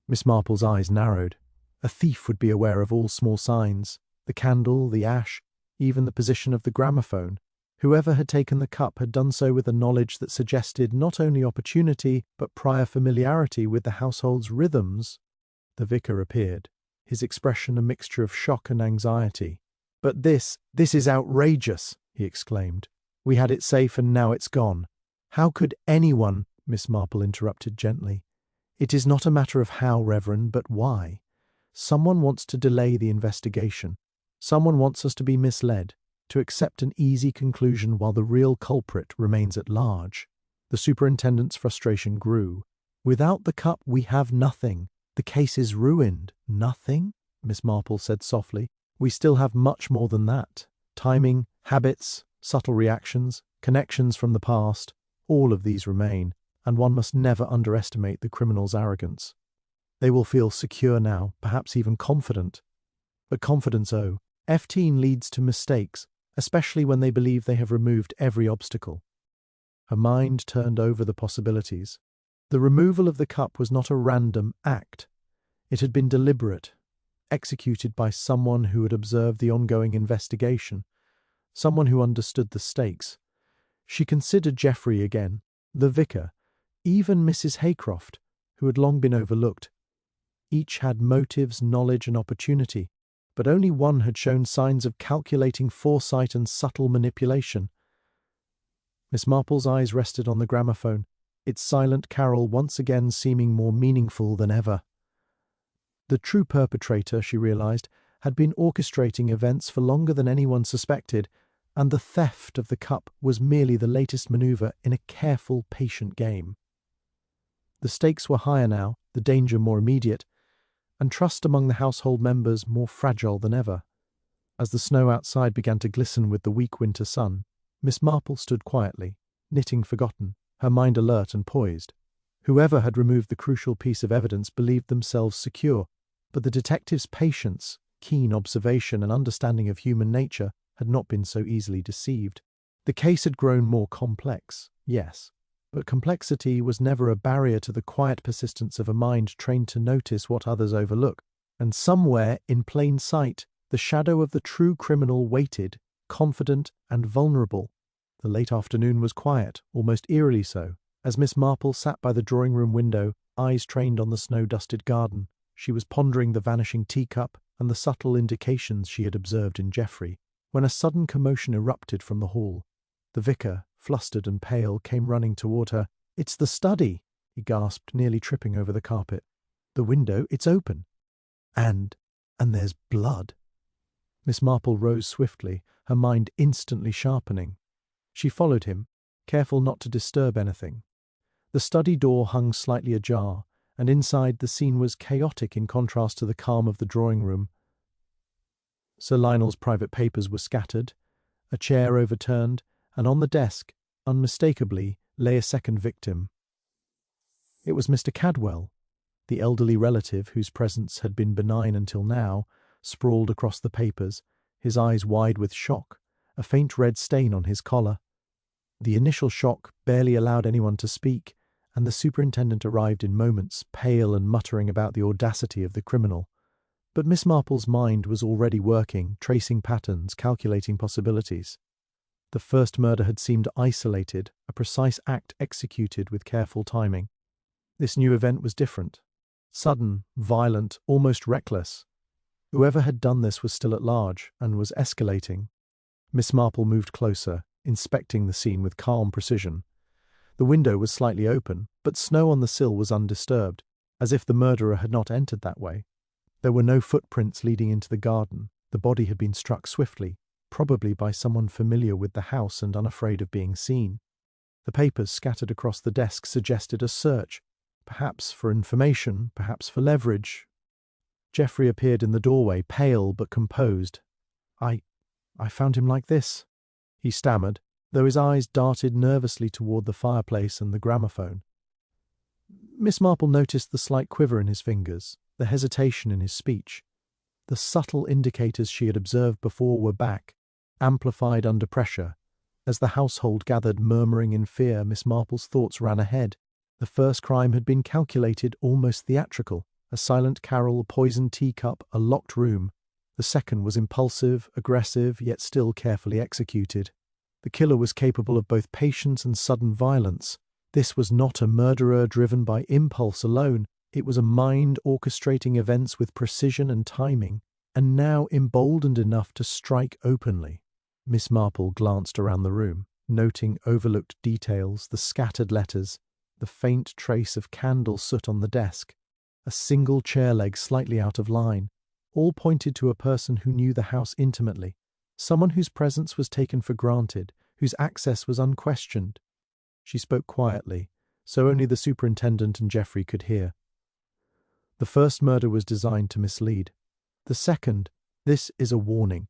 Miss Marple's eyes narrowed. A thief would be aware of all small signs, the candle, the ash, even the position of the gramophone. Whoever had taken the cup had done so with a knowledge that suggested not only opportunity, but prior familiarity with the household's rhythms. The vicar appeared, his expression a mixture of shock and anxiety. "But this is outrageous," he exclaimed. "We had it safe and now it's gone." "How could anyone?" Miss Marple interrupted gently. "It is not a matter of how, Reverend, but why. Someone wants to delay the investigation. Someone wants us to be misled, to accept an easy conclusion while the real culprit remains at large." The superintendent's frustration grew. "Without the cup we have nothing. The case is ruined." "Nothing?" Miss Marple said softly. "We still have much more than that. Timing, habits, subtle reactions, connections from the past, all of these remain, and one must never underestimate the criminal's arrogance. They will feel secure now, perhaps even confident. But confidence, often leads to mistakes, especially when they believe they have removed every obstacle." Her mind turned over the possibilities. The removal of the cup was not a random act. It had been deliberate, executed by someone who had observed the ongoing investigation, someone who understood the stakes. She considered Geoffrey again, the vicar, even Mrs. Haycroft, who had long been overlooked. Each had motives, knowledge, and opportunity, but only one had shown signs of calculating foresight and subtle manipulation. Miss Marple's eyes rested on the gramophone, its silent carol once again seeming more meaningful than ever. The true perpetrator, she realized, had been orchestrating events for longer than anyone suspected, and the theft of the cup was merely the latest maneuver in a careful, patient game. The stakes were higher now, the danger more immediate, and trust among the household members more fragile than ever. As the snow outside began to glisten with the weak winter sun, Miss Marple stood quietly, knitting forgotten, her mind alert and poised. Whoever had removed the crucial piece of evidence believed themselves secure, but the detective's patience, keen observation, and understanding of human nature had not been so easily deceived. The case had grown more complex, yes, but complexity was never a barrier to the quiet persistence of a mind trained to notice what others overlook, and somewhere, in plain sight, the shadow of the true criminal waited, confident and vulnerable. The late afternoon was quiet, almost eerily so. As Miss Marple sat by the drawing-room window, eyes trained on the snow-dusted garden, she was pondering the vanishing teacup and the subtle indications she had observed in Geoffrey, when a sudden commotion erupted from the hall. The vicar, flustered and pale, came running toward her. "It's the study," he gasped, nearly tripping over the carpet. "The window, it's open. And there's blood." Miss Marple rose swiftly, her mind instantly sharpening. She followed him, careful not to disturb anything. The study door hung slightly ajar, and inside the scene was chaotic in contrast to the calm of the drawing-room. Sir Lionel's private papers were scattered, a chair overturned, and on the desk, unmistakably, lay a second victim. It was Mr. Cadwell, the elderly relative whose presence had been benign until now, sprawled across the papers, his eyes wide with shock, a faint red stain on his collar. The initial shock barely allowed anyone to speak, and the superintendent arrived in moments, pale and muttering about the audacity of the criminal. But Miss Marple's mind was already working, tracing patterns, calculating possibilities. The first murder had seemed isolated, a precise act executed with careful timing. This new event was different. Sudden, violent, almost reckless. Whoever had done this was still at large, and was escalating. Miss Marple moved closer, inspecting the scene with calm precision. The window was slightly open, but snow on the sill was undisturbed, as if the murderer had not entered that way. There were no footprints leading into the garden. The body had been struck swiftly, probably by someone familiar with the house and unafraid of being seen. The papers scattered across the desk suggested a search, perhaps for information, perhaps for leverage. Geoffrey appeared in the doorway, pale but composed. I found him like this," he stammered, though his eyes darted nervously toward the fireplace and the gramophone. Miss Marple noticed the slight quiver in his fingers, the hesitation in his speech. The subtle indicators she had observed before were back, amplified under pressure. As the household gathered murmuring in fear, Miss Marple's thoughts ran ahead. The first crime had been calculated, almost theatrical. A silent carol, a poisoned teacup, a locked room. The second was impulsive, aggressive, yet still carefully executed. The killer was capable of both patience and sudden violence. This was not a murderer driven by impulse alone. It was a mind orchestrating events with precision and timing, and now emboldened enough to strike openly. Miss Marple glanced around the room, noting overlooked details, the scattered letters, the faint trace of candle soot on the desk, a single chair leg slightly out of line. All pointed to a person who knew the house intimately, someone whose presence was taken for granted, whose access was unquestioned. She spoke quietly, so only the superintendent and Geoffrey could hear. The first murder was designed to mislead. The second, this is a warning.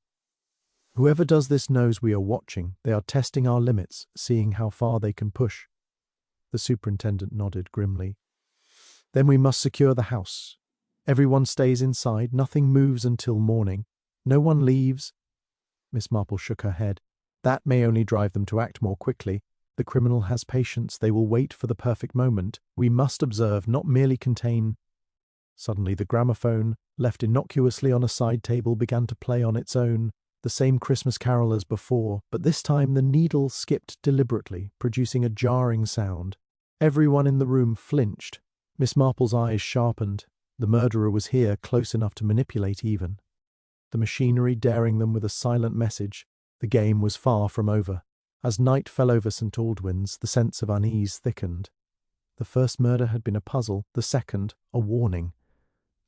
Whoever does this knows we are watching. They are testing our limits, seeing how far they can push. The superintendent nodded grimly. Then we must secure the house. Everyone stays inside, nothing moves until morning. No one leaves. Miss Marple shook her head. That may only drive them to act more quickly. The criminal has patience. They will wait for the perfect moment. We must observe, not merely contain. Suddenly the gramophone, left innocuously on a side table, began to play on its own, the same Christmas carol as before, but this time the needle skipped deliberately, producing a jarring sound. Everyone in the room flinched. Miss Marple's eyes sharpened. The murderer was here, close enough to manipulate even. The machinery daring them with a silent message. The game was far from over. As night fell over St. Aldwyn's, the sense of unease thickened. The first murder had been a puzzle, the second, a warning.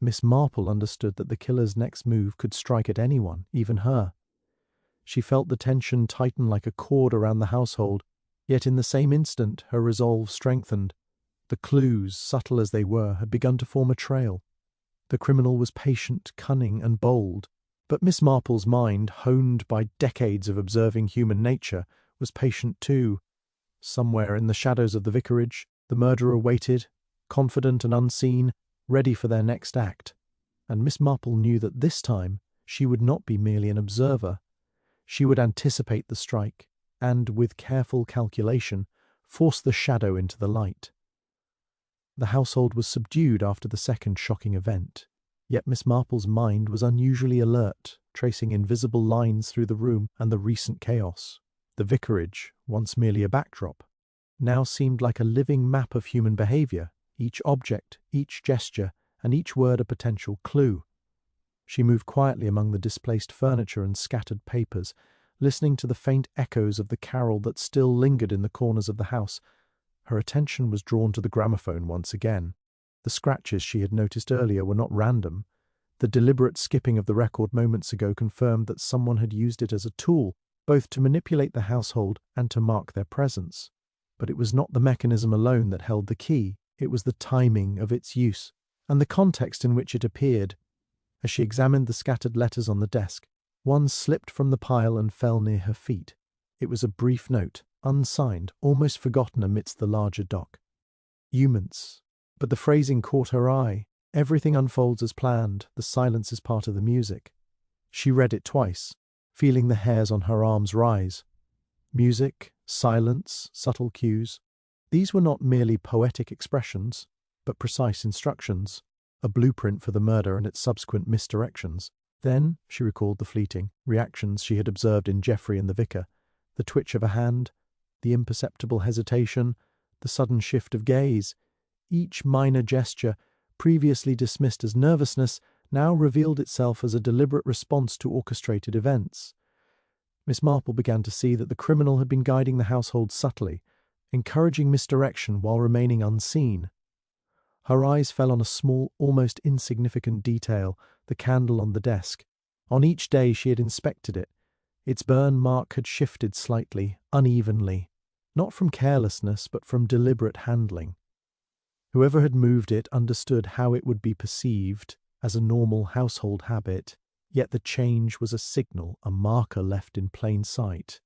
Miss Marple understood that the killer's next move could strike at anyone, even her. She felt the tension tighten like a cord around the household, yet in the same instant her resolve strengthened. The clues, subtle as they were, had begun to form a trail. The criminal was patient, cunning, and bold, but Miss Marple's mind, honed by decades of observing human nature, was patient too. Somewhere in the shadows of the vicarage, the murderer waited, confident and unseen, ready for their next act. And Miss Marple knew that this time she would not be merely an observer. She would anticipate the strike, and, with careful calculation, force the shadow into the light. The household was subdued after the second shocking event, yet Miss Marple's mind was unusually alert, tracing invisible lines through the room and the recent chaos. The vicarage, once merely a backdrop, now seemed like a living map of human behaviour, each object, each gesture, and each word a potential clue. She moved quietly among the displaced furniture and scattered papers, listening to the faint echoes of the carol that still lingered in the corners of the house. Her attention was drawn to the gramophone once again. The scratches she had noticed earlier were not random. The deliberate skipping of the record moments ago confirmed that someone had used it as a tool, both to manipulate the household and to mark their presence. But it was not the mechanism alone that held the key. It was the timing of its use, and the context in which it appeared. As she examined the scattered letters on the desk, one slipped from the pile and fell near her feet. It was a brief note, unsigned, almost forgotten amidst the larger doc. Humans. But the phrasing caught her eye. Everything unfolds as planned. The silence is part of the music. She read it twice, feeling the hairs on her arms rise. Music, silence, subtle cues. These were not merely poetic expressions, but precise instructions, a blueprint for the murder and its subsequent misdirections. Then she recalled the fleeting reactions she had observed in Geoffrey and the vicar, the twitch of a hand, the imperceptible hesitation, the sudden shift of gaze. Each minor gesture, previously dismissed as nervousness, now revealed itself as a deliberate response to orchestrated events. Miss Marple began to see that the criminal had been guiding the household subtly, encouraging misdirection while remaining unseen. Her eyes fell on a small, almost insignificant detail, the candle on the desk. On each day she had inspected it. Its burn mark had shifted slightly, unevenly, not from carelessness but from deliberate handling. Whoever had moved it understood how it would be perceived as a normal household habit, yet the change was a signal, a marker left in plain sight.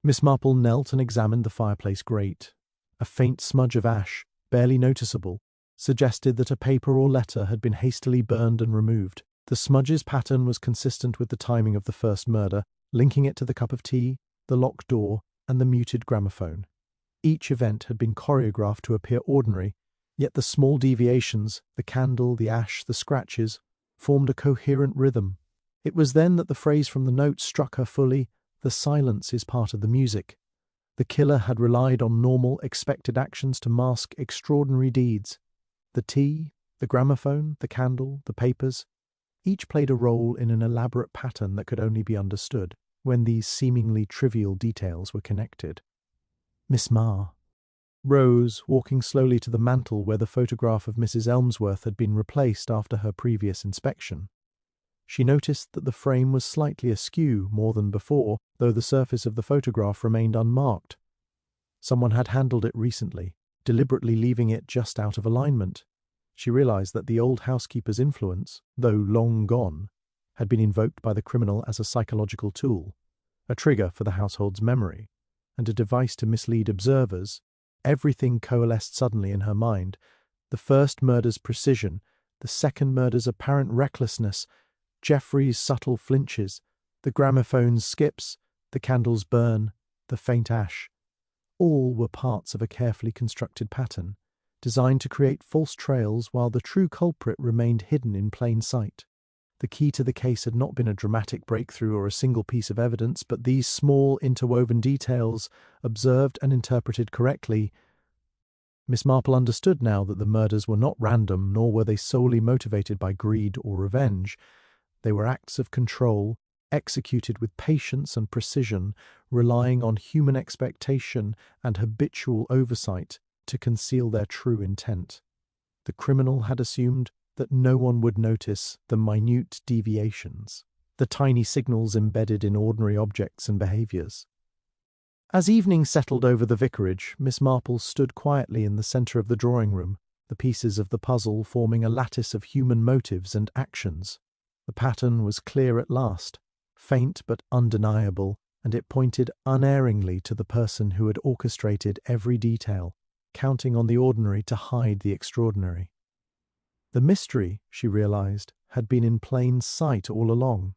Miss Marple knelt and examined the fireplace grate. A faint smudge of ash, barely noticeable, suggested that a paper or letter had been hastily burned and removed. The smudge's pattern was consistent with the timing of the first murder, linking it to the cup of tea, the locked door, and the muted gramophone. Each event had been choreographed to appear ordinary, yet the small deviations, the candle, the ash, the scratches, formed a coherent rhythm. It was then that the phrase from the note struck her fully: "The silence is part of the music." The killer had relied on normal, expected actions to mask extraordinary deeds. The tea, the gramophone, the candle, the papers, each played a role in an elaborate pattern that could only be understood when these seemingly trivial details were connected. Miss Marple rose, walking slowly to the mantel where the photograph of Mrs. Elmsworth had been replaced after her previous inspection. She noticed that the frame was slightly askew more than before, though the surface of the photograph remained unmarked. Someone had handled it recently, deliberately leaving it just out of alignment. She realized that the old housekeeper's influence, though long gone, had been invoked by the criminal as a psychological tool, a trigger for the household's memory, and a device to mislead observers. Everything coalesced suddenly in her mind: the first murder's precision, the second murder's apparent recklessness, Geoffrey's subtle flinches, the gramophone's skips, the candle's burn, the faint ash. All were parts of a carefully constructed pattern, designed to create false trails while the true culprit remained hidden in plain sight. The key to the case had not been a dramatic breakthrough or a single piece of evidence, but these small, interwoven details, observed and interpreted correctly. Miss Marple understood now that the murders were not random, nor were they solely motivated by greed or revenge. They were acts of control, executed with patience and precision, relying on human expectation and habitual oversight to conceal their true intent. The criminal had assumed that no one would notice the minute deviations, the tiny signals embedded in ordinary objects and behaviours. As evening settled over the vicarage, Miss Marple stood quietly in the centre of the drawing-room, the pieces of the puzzle forming a lattice of human motives and actions. The pattern was clear at last, faint but undeniable, and it pointed unerringly to the person who had orchestrated every detail, counting on the ordinary to hide the extraordinary. The mystery, she realized, had been in plain sight all along.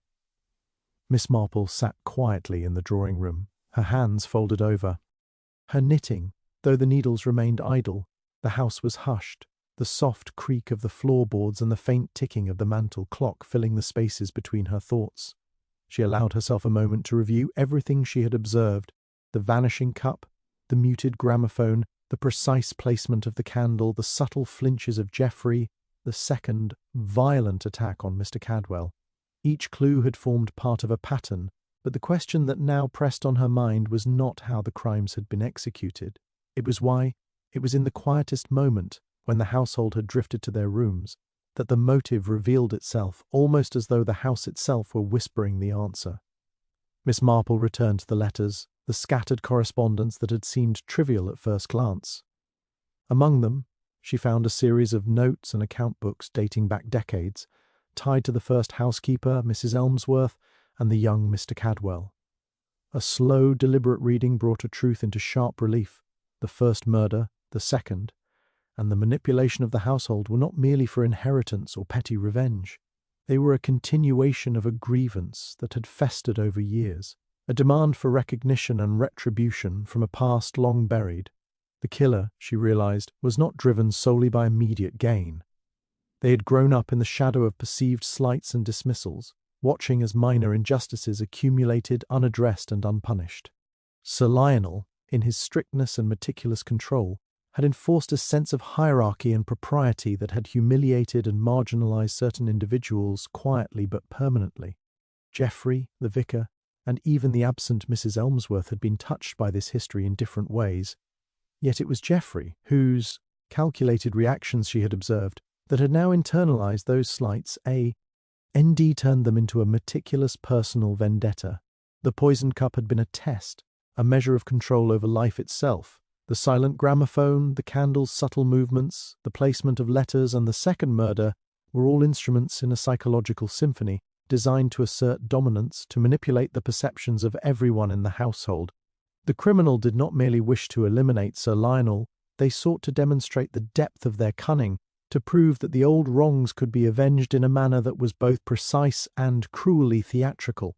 Miss Marple sat quietly in the drawing-room, her hands folded over. Her knitting, though the needles remained idle, the house was hushed, the soft creak of the floorboards and the faint ticking of the mantel clock filling the spaces between her thoughts. She allowed herself a moment to review everything she had observed: the vanishing cup, the muted gramophone, the precise placement of the candle, the subtle flinches of Geoffrey, the second, violent attack on Mr. Cadwell. Each clue had formed part of a pattern, but the question that now pressed on her mind was not how the crimes had been executed. It was why, it was in the quietest moment, when the household had drifted to their rooms, that the motive revealed itself, almost as though the house itself were whispering the answer. Miss Marple returned to the letters, the scattered correspondence that had seemed trivial at first glance. Among them, she found a series of notes and account books dating back decades, tied to the first housekeeper, Mrs. Elmsworth, and the young Mr. Cadwell. A slow, deliberate reading brought a truth into sharp relief: the first murder, the second, and the manipulation of the household were not merely for inheritance or petty revenge. They were a continuation of a grievance that had festered over years, a demand for recognition and retribution from a past long buried. The killer, she realized, was not driven solely by immediate gain. They had grown up in the shadow of perceived slights and dismissals, watching as minor injustices accumulated unaddressed and unpunished. Sir Lionel, in his strictness and meticulous control, had enforced a sense of hierarchy and propriety that had humiliated and marginalized certain individuals quietly but permanently. Geoffrey, the vicar, and even the absent Mrs. Elmsworth had been touched by this history in different ways. Yet it was Geoffrey, whose calculated reactions she had observed, that had now internalized those slights. ND turned them into a meticulous personal vendetta. The poisoned cup had been a test, a measure of control over life itself. The silent gramophone, the candle's subtle movements, the placement of letters, and the second murder were all instruments in a psychological symphony, designed to assert dominance, to manipulate the perceptions of everyone in the household. The criminal did not merely wish to eliminate Sir Lionel, they sought to demonstrate the depth of their cunning, to prove that the old wrongs could be avenged in a manner that was both precise and cruelly theatrical.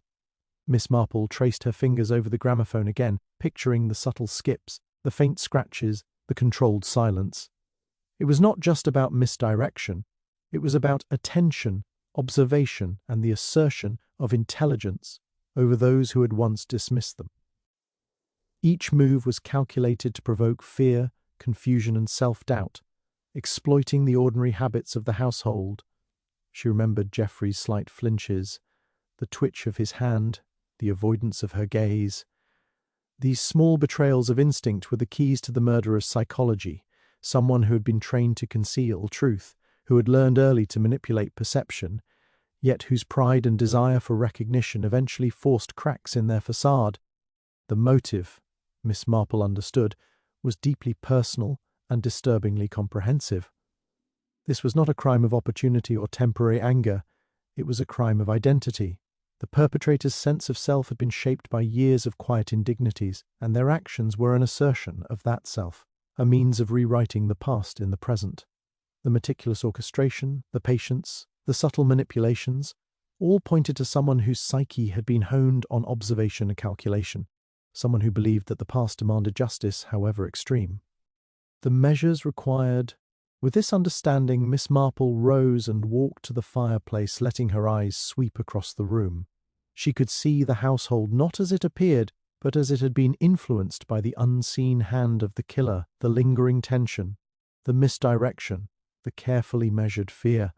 Miss Marple traced her fingers over the gramophone again, picturing the subtle skips, the faint scratches, the controlled silence. It was not just about misdirection. It was about attention, observation, and the assertion of intelligence over those who had once dismissed them. Each move was calculated to provoke fear, confusion, and self-doubt, exploiting the ordinary habits of the household. She remembered Geoffrey's slight flinches, the twitch of his hand, the avoidance of her gaze. These small betrayals of instinct were the keys to the murderer's psychology, someone who had been trained to conceal truth, who had learned early to manipulate perception, yet whose pride and desire for recognition eventually forced cracks in their facade. The motive, Miss Marple understood, was deeply personal and disturbingly comprehensive. This was not a crime of opportunity or temporary anger. It was a crime of identity. The perpetrator's sense of self had been shaped by years of quiet indignities, and their actions were an assertion of that self, a means of rewriting the past in the present. The meticulous orchestration, the patience, the subtle manipulations, all pointed to someone whose psyche had been honed on observation and calculation, someone who believed that the past demanded justice, however extreme. The measures required. With this understanding, Miss Marple rose and walked to the fireplace, letting her eyes sweep across the room. She could see the household not as it appeared, but as it had been influenced by the unseen hand of the killer, the lingering tension, the misdirection, the carefully measured fear.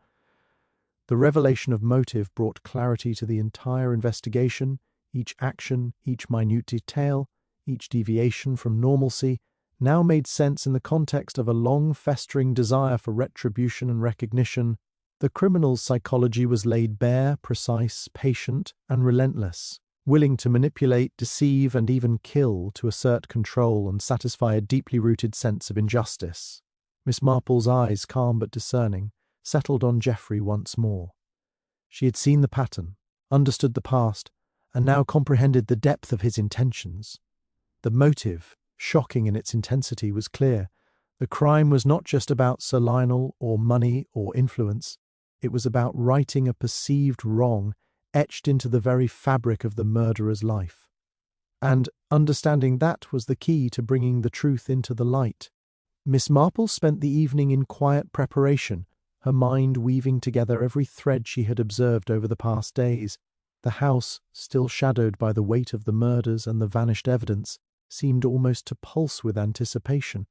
The revelation of motive brought clarity to the entire investigation. Each action, each minute detail, each deviation from normalcy now made sense in the context of a long-festering desire for retribution and recognition. The criminal's psychology was laid bare, precise, patient, and relentless, willing to manipulate, deceive, and even kill to assert control and satisfy a deeply rooted sense of injustice. Miss Marple's eyes, calm but discerning, settled on Geoffrey once more. She had seen the pattern, understood the past, and now comprehended the depth of his intentions. The motive, shocking in its intensity, was clear. The crime was not just about Sir Lionel or money or influence. It was about righting a perceived wrong etched into the very fabric of the murderer's life. And understanding that was the key to bringing the truth into the light. Miss Marple spent the evening in quiet preparation, her mind weaving together every thread she had observed over the past days. The house, still shadowed by the weight of the murders and the vanished evidence, seemed almost to pulse with anticipation.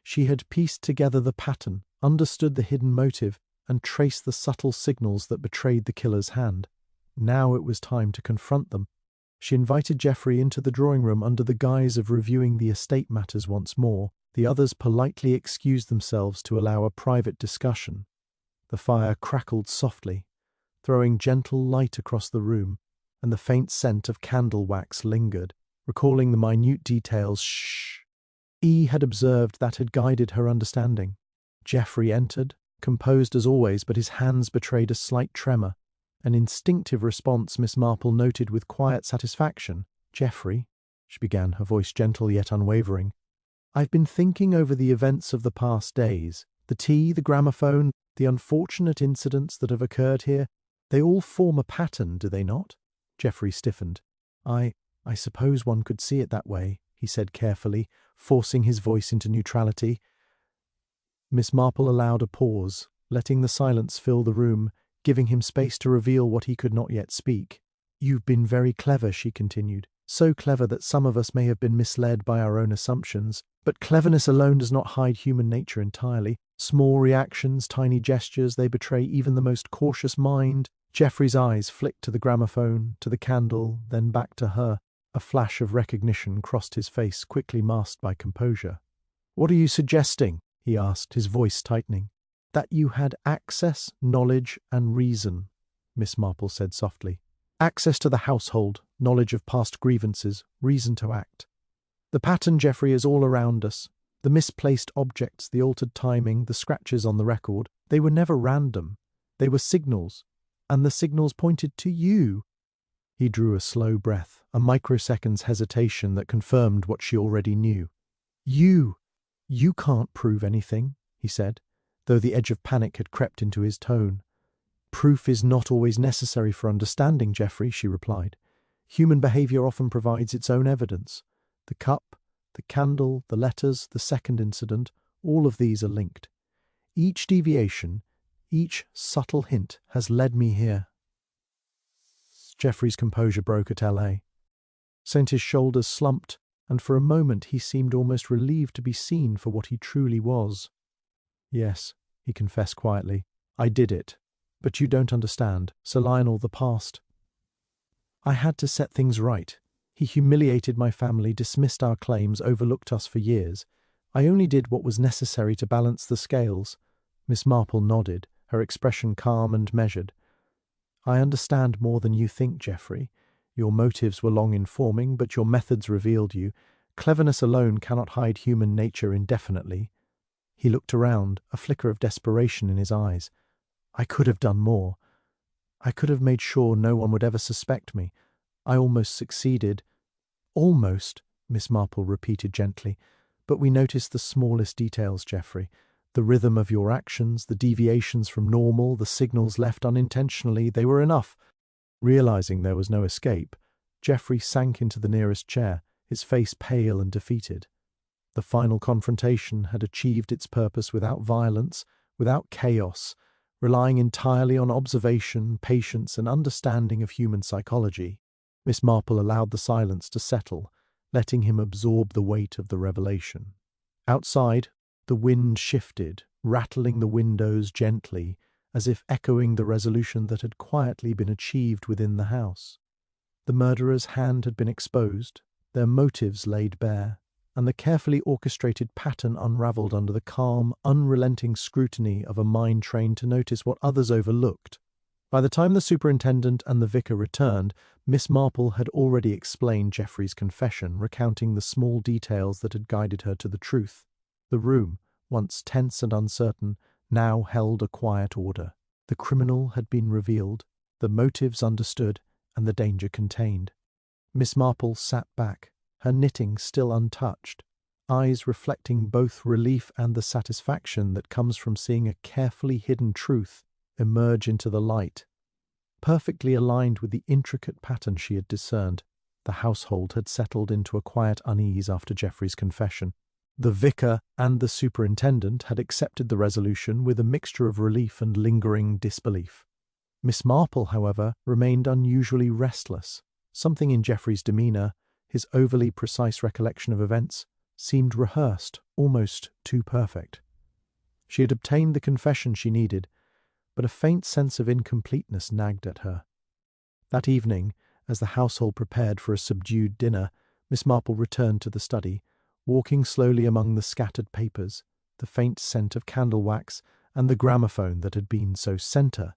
She had pieced together the pattern, understood the hidden motive, and traced the subtle signals that betrayed the killer's hand. Now it was time to confront them. She invited Geoffrey into the drawing-room under the guise of reviewing the estate matters once more. The others politely excused themselves to allow a private discussion. The fire crackled softly, throwing gentle light across the room, and the faint scent of candle wax lingered, recalling the minute details E had observed that had guided her understanding. Geoffrey entered, composed as always, but his hands betrayed a slight tremor, an instinctive response Miss Marple noted with quiet satisfaction. "Geoffrey," she began, her voice gentle yet unwavering, "I've been thinking over the events of the past days. The tea, the gramophone, the unfortunate incidents that have occurred here, they all form a pattern, do they not?" Geoffrey stiffened. I suppose one could see it that way," he said carefully, forcing his voice into neutrality. Miss Marple allowed a pause, letting the silence fill the room, giving him space to reveal what he could not yet speak. "You've been very clever," she continued, "so clever that some of us may have been misled by our own assumptions. But cleverness alone does not hide human nature entirely. Small reactions, tiny gestures, they betray even the most cautious mind." Geoffrey's eyes flicked to the gramophone, to the candle, then back to her. A flash of recognition crossed his face, quickly masked by composure. "What are you suggesting?" he asked, his voice tightening. "That you had access, knowledge, and reason," Miss Marple said softly. "Access to the household, knowledge of past grievances, reason to act. The pattern, Geoffrey, is all around us. The misplaced objects, the altered timing, the scratches on the record, they were never random. They were signals, and the signals pointed to you." He drew a slow breath, a microsecond's hesitation that confirmed what she already knew. You can't prove anything," he said. though the edge of panic had crept into his tone. "Proof is not always necessary for understanding, Geoffrey," she replied. "Human behaviour often provides its own evidence. The cup, the candle, the letters, the second incident, all of these are linked. Each deviation, each subtle hint has led me here." Geoffrey's composure broke at L.A. His shoulders slumped, and for a moment he seemed almost relieved to be seen for what he truly was. "Yes," he confessed quietly, "I did it. But you don't understand. Sir Lionel, the past. I had to set things right. He humiliated my family, dismissed our claims, overlooked us for years. I only did what was necessary to balance the scales." Miss Marple nodded, her expression calm and measured. "I understand more than you think, Geoffrey. Your motives were long in forming, but your methods revealed you. Cleverness alone cannot hide human nature indefinitely." He looked around, a flicker of desperation in his eyes. "I could have done more. I could have made sure no one would ever suspect me. I almost succeeded." "Almost," Miss Marple repeated gently. "But we noticed the smallest details, Geoffrey. The rhythm of your actions, the deviations from normal, the signals left unintentionally, they were enough." Realizing there was no escape, Geoffrey sank into the nearest chair, his face pale and defeated. The final confrontation had achieved its purpose without violence, without chaos, relying entirely on observation, patience, and understanding of human psychology. Miss Marple allowed the silence to settle, letting him absorb the weight of the revelation. Outside, the wind shifted, rattling the windows gently, as if echoing the resolution that had quietly been achieved within the house. The murderer's hand had been exposed, their motives laid bare, and the carefully orchestrated pattern unravelled under the calm, unrelenting scrutiny of a mind trained to notice what others overlooked. By the time the superintendent and the vicar returned, Miss Marple had already explained Geoffrey's confession, recounting the small details that had guided her to the truth. The room, once tense and uncertain, now held a quiet order. The criminal had been revealed, the motives understood, and the danger contained. Miss Marple sat back, her knitting still untouched, eyes reflecting both relief and the satisfaction that comes from seeing a carefully hidden truth emerge into the light. Perfectly aligned with the intricate pattern she had discerned, the household had settled into a quiet unease after Geoffrey's confession. The vicar and the superintendent had accepted the resolution with a mixture of relief and lingering disbelief. Miss Marple, however, remained unusually restless. Something in Geoffrey's demeanour, his overly precise recollection of events, seemed rehearsed, almost too perfect. She had obtained the confession she needed, but a faint sense of incompleteness nagged at her. That evening, as the household prepared for a subdued dinner, Miss Marple returned to the study, walking slowly among the scattered papers, the faint scent of candle wax, and the gramophone that had been so centre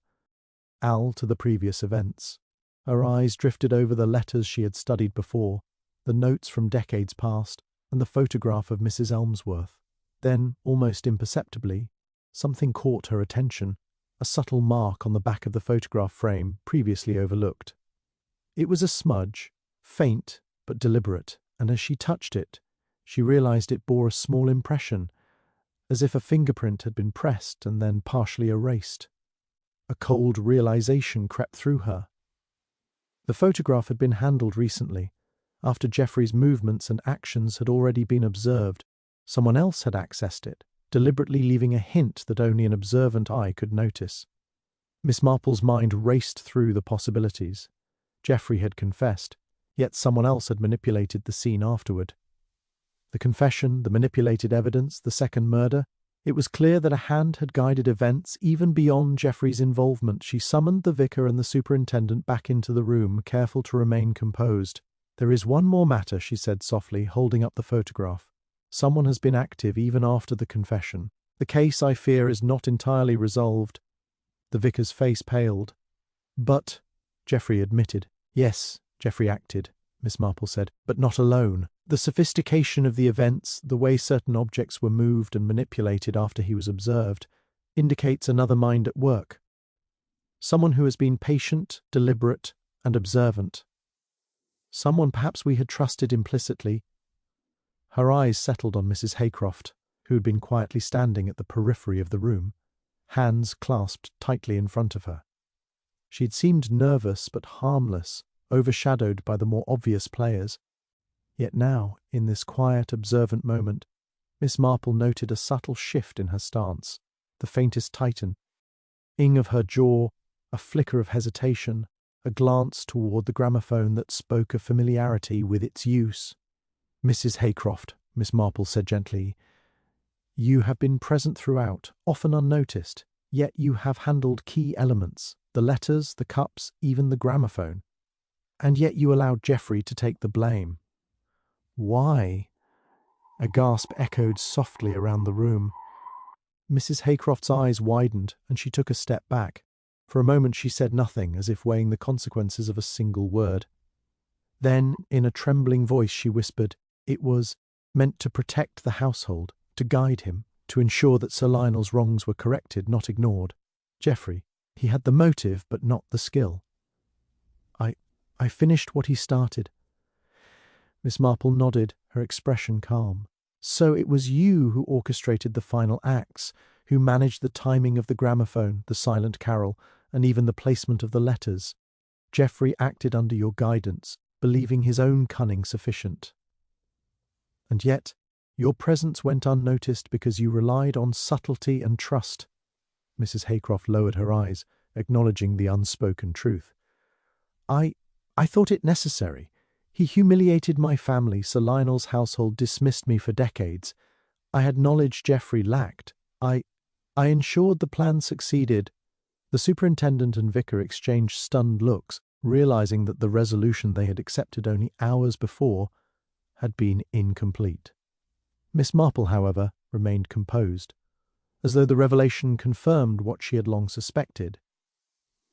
to the previous events. Her eyes drifted over the letters she had studied before, the notes from decades past, and the photograph of Mrs. Elmsworth. Then, almost imperceptibly, something caught her attention, a subtle mark on the back of the photograph frame previously overlooked. It was a smudge, faint but deliberate, and as she touched it, she realized it bore a small impression, as if a fingerprint had been pressed and then partially erased. A cold realization crept through her. The photograph had been handled recently. After Geoffrey's movements and actions had already been observed, someone else had accessed it, deliberately leaving a hint that only an observant eye could notice. Miss Marple's mind raced through the possibilities. Geoffrey had confessed, yet someone else had manipulated the scene afterward. The confession, the manipulated evidence, the second murder. It was clear that a hand had guided events even beyond Geoffrey's involvement. She summoned the vicar and the superintendent back into the room, careful to remain composed. "There is one more matter," she said softly, holding up the photograph. "Someone has been active even after the confession. The case, I fear, is not entirely resolved." The vicar's face paled. "But," Geoffrey admitted. "Yes," Geoffrey acted, Miss Marple said, "but not alone. The sophistication of the events, the way certain objects were moved and manipulated after he was observed, indicates another mind at work. Someone who has been patient, deliberate, and observant. Someone perhaps we had trusted implicitly." Her eyes settled on Mrs. Haycroft, who had been quietly standing at the periphery of the room. hands clasped tightly in front of her. She had seemed nervous but harmless, overshadowed by the more obvious players. Yet now, in this quiet, observant moment, Miss Marple noted a subtle shift in her stance, the faintest tighten of her jaw, a flicker of hesitation, a glance toward the gramophone that spoke of familiarity with its use. "Mrs. Haycroft," Miss Marple said gently, "you have been present throughout, often unnoticed, yet you have handled key elements, the letters, the cups, even the gramophone. And yet you allowed Geoffrey to take the blame. Why?" A gasp echoed softly around the room. Mrs. Haycroft's eyes widened, and she took a step back. For a moment she said nothing, as if weighing the consequences of a single word. Then, in a trembling voice, she whispered, "It was meant to protect the household, to guide him, to ensure that Sir Lionel's wrongs were corrected, not ignored. Geoffrey, he had the motive, but not the skill. I finished what he started." Miss Marple nodded, her expression calm. "So it was you who orchestrated the final acts, who managed the timing of the gramophone, the silent carol, and even the placement of the letters. Geoffrey acted under your guidance, believing his own cunning sufficient. And yet, your presence went unnoticed because you relied on subtlety and trust." Mrs. Haycroft lowered her eyes, acknowledging the unspoken truth. I thought it necessary. He humiliated my family. Sir Lionel's household dismissed me for decades. I had knowledge Geoffrey lacked. I ensured the plan succeeded." The superintendent and vicar exchanged stunned looks, realizing that the resolution they had accepted only hours before had been incomplete. Miss Marple, however, remained composed, as though the revelation confirmed what she had long suspected.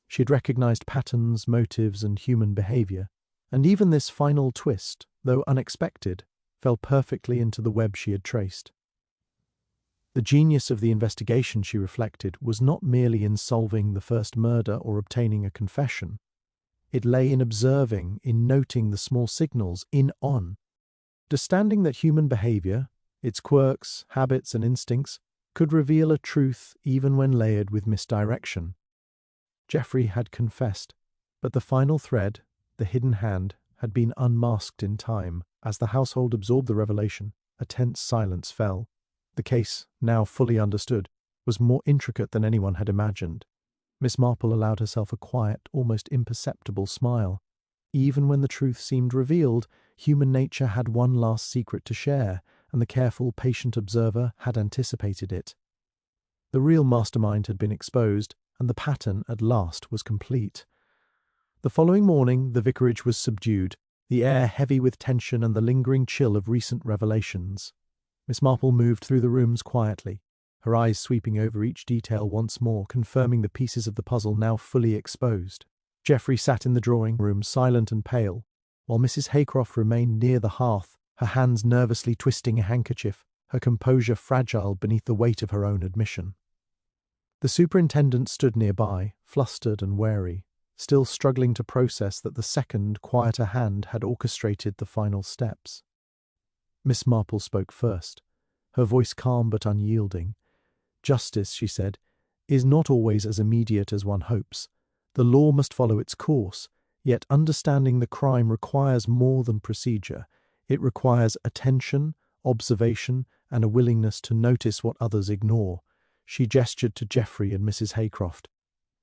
She had recognized patterns, motives, and human behavior, and even this final twist, though unexpected, fell perfectly into the web she had traced. The genius of the investigation, she reflected, was not merely in solving the first murder or obtaining a confession. It lay in observing, in noting the small signals, understanding that human behavior, its quirks, habits, and instincts, could reveal a truth even when layered with misdirection. Geoffrey had confessed, but the final thread, the hidden hand, had been unmasked in time. As the household absorbed the revelation, a tense silence fell. The case, now fully understood, was more intricate than anyone had imagined. Miss Marple allowed herself a quiet, almost imperceptible smile. Even when the truth seemed revealed, human nature had one last secret to share, and the careful, patient observer had anticipated it. The real mastermind had been exposed, and the pattern, at last, was complete. The following morning, the vicarage was subdued, the air heavy with tension and the lingering chill of recent revelations. Miss Marple moved through the rooms quietly, her eyes sweeping over each detail once more, confirming the pieces of the puzzle now fully exposed. Geoffrey sat in the drawing-room, silent and pale, while Mrs. Haycroft remained near the hearth, her hands nervously twisting a handkerchief, her composure fragile beneath the weight of her own admission. The superintendent stood nearby, flustered and wary, still struggling to process that the second, quieter hand had orchestrated the final steps. Miss Marple spoke first, her voice calm but unyielding. "Justice," she said, "is not always as immediate as one hopes. The law must follow its course, yet understanding the crime requires more than procedure. It requires attention, observation, and a willingness to notice what others ignore." She gestured to Geoffrey and Mrs. Haycroft.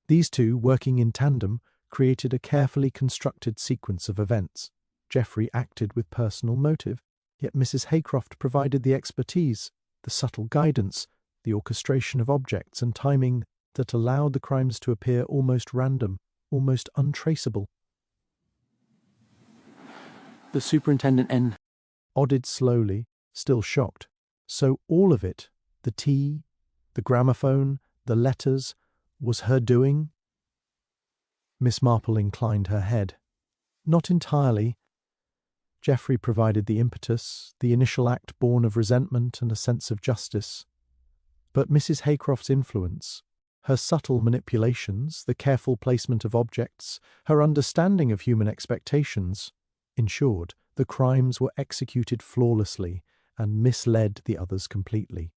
These two, working in tandem, created a carefully constructed sequence of events. Geoffrey acted with personal motive, yet Mrs. Haycroft provided the expertise, the subtle guidance, the orchestration of objects and timing that allowed the crimes to appear almost random, almost untraceable. The superintendent nodded slowly, still shocked. So all of it, the tea, the gramophone, the letters, was her doing? Miss Marple inclined her head. Not entirely. Geoffrey provided the impetus, the initial act born of resentment and a sense of justice. But Mrs. Haycroft's influence, her subtle manipulations, the careful placement of objects, her understanding of human expectations, ensured the crimes were executed flawlessly and misled the others completely.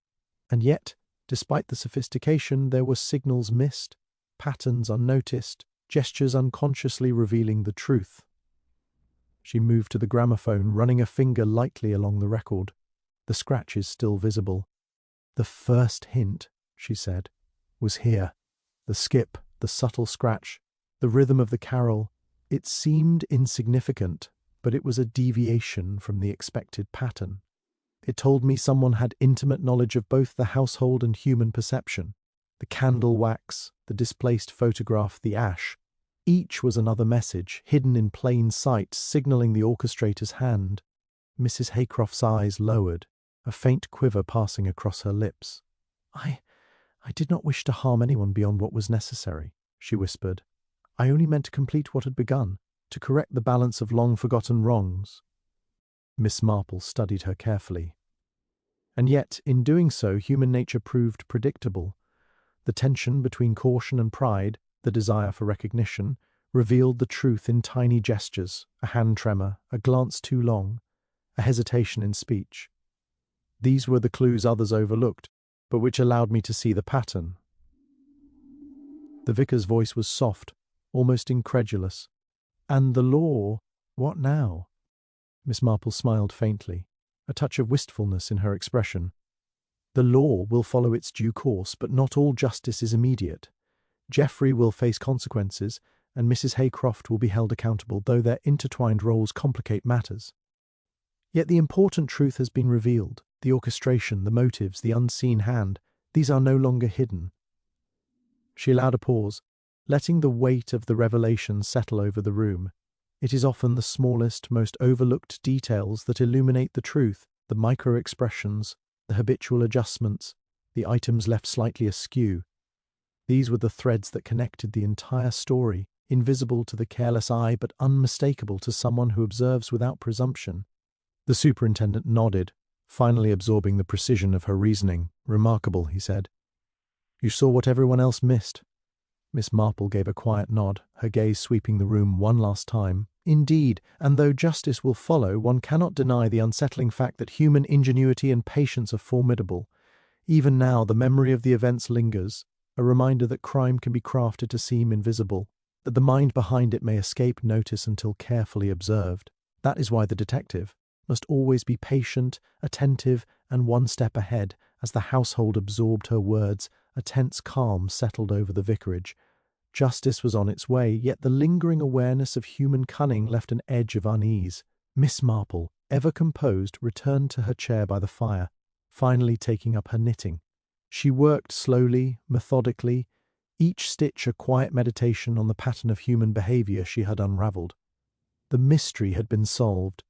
And yet, Despite the sophistication, there were signals missed, patterns unnoticed, gestures unconsciously revealing the truth. She moved to the gramophone, running a finger lightly along the record. The scratches still visible. The first hint, she said, was here. The skip, the subtle scratch, the rhythm of the carol. It seemed insignificant, but it was a deviation from the expected pattern. It told me someone had intimate knowledge of both the household and human perception. The candle wax, the displaced photograph, the ash. Each was another message, hidden in plain sight, signaling the orchestrator's hand. Mrs. Haycroft's eyes lowered, a faint quiver passing across her lips. I did not wish to harm anyone beyond what was necessary, she whispered. I only meant to complete what had begun, to correct the balance of long-forgotten wrongs. Miss Marple studied her carefully. And yet, in doing so, human nature proved predictable. The tension between caution and pride, the desire for recognition, revealed the truth in tiny gestures, a hand tremor, a glance too long, a hesitation in speech. These were the clues others overlooked, but which allowed me to see the pattern. The vicar's voice was soft, almost incredulous. And the law, what now? Miss Marple smiled faintly, a touch of wistfulness in her expression. The law will follow its due course, but not all justice is immediate. Geoffrey will face consequences, and Mrs. Haycroft will be held accountable, though their intertwined roles complicate matters. Yet the important truth has been revealed. The orchestration, the motives, the unseen hand, these are no longer hidden. She allowed a pause, letting the weight of the revelation settle over the room. It is often the smallest, most overlooked details that illuminate the truth, the micro-expressions, the habitual adjustments, the items left slightly askew. These were the threads that connected the entire story, invisible to the careless eye but unmistakable to someone who observes without presumption. The superintendent nodded, finally absorbing the precision of her reasoning. Remarkable, he said. You saw what everyone else missed. Miss Marple gave a quiet nod, her gaze sweeping the room one last time. Indeed, and though justice will follow, one cannot deny the unsettling fact that human ingenuity and patience are formidable. Even now, the memory of the events lingers, a reminder that crime can be crafted to seem invisible, that the mind behind it may escape notice until carefully observed. That is why the detective must always be patient, attentive, and one step ahead. As the household absorbed her words, a tense calm settled over the vicarage. Justice was on its way, yet the lingering awareness of human cunning left an edge of unease. Miss Marple, ever composed, returned to her chair by the fire, finally taking up her knitting. She worked slowly, methodically, each stitch a quiet meditation on the pattern of human behavior she had unravelled. The mystery had been solved,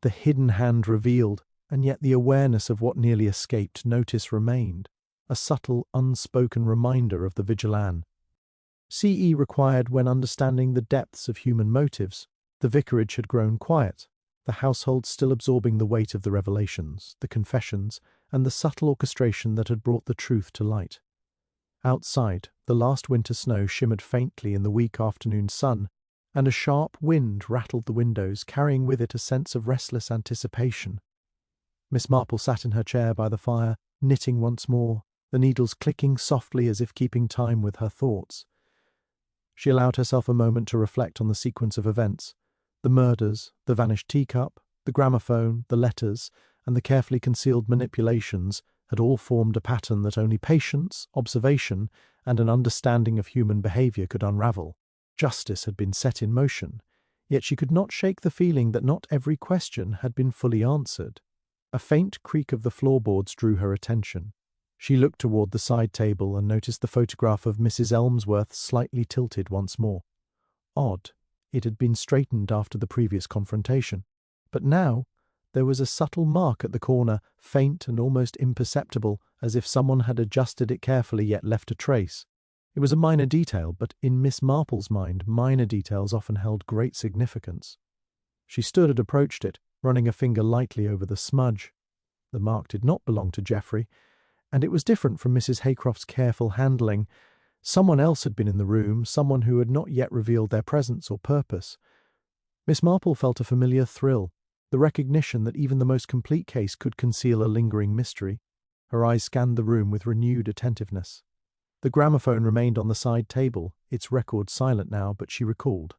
the hidden hand revealed, and yet the awareness of what nearly escaped notice remained, a subtle, unspoken reminder of the vigilance. CE required when understanding the depths of human motives. The vicarage had grown quiet, the household still absorbing the weight of the revelations, the confessions, and the subtle orchestration that had brought the truth to light. Outside, the last winter snow shimmered faintly in the weak afternoon sun, and a sharp wind rattled the windows, carrying with it a sense of restless anticipation. Miss Marple sat in her chair by the fire, knitting once more, the needles clicking softly as if keeping time with her thoughts. She allowed herself a moment to reflect on the sequence of events. The murders, the vanished teacup, the gramophone, the letters, and the carefully concealed manipulations had all formed a pattern that only patience, observation, and an understanding of human behavior could unravel. Justice had been set in motion, yet she could not shake the feeling that not every question had been fully answered. A faint creak of the floorboards drew her attention. She looked toward the side table and noticed the photograph of Mrs. Elmsworth slightly tilted once more. Odd, it had been straightened after the previous confrontation. But now there was a subtle mark at the corner, faint and almost imperceptible, as if someone had adjusted it carefully yet left a trace. It was a minor detail, but in Miss Marple's mind, minor details often held great significance. She stood and approached it, running a finger lightly over the smudge. The mark did not belong to Geoffrey, and it was different from Mrs. Haycroft's careful handling. Someone else had been in the room, someone who had not yet revealed their presence or purpose. Miss Marple felt a familiar thrill, the recognition that even the most complete case could conceal a lingering mystery. Her eyes scanned the room with renewed attentiveness. The gramophone remained on the side table, its record silent now, but she recalled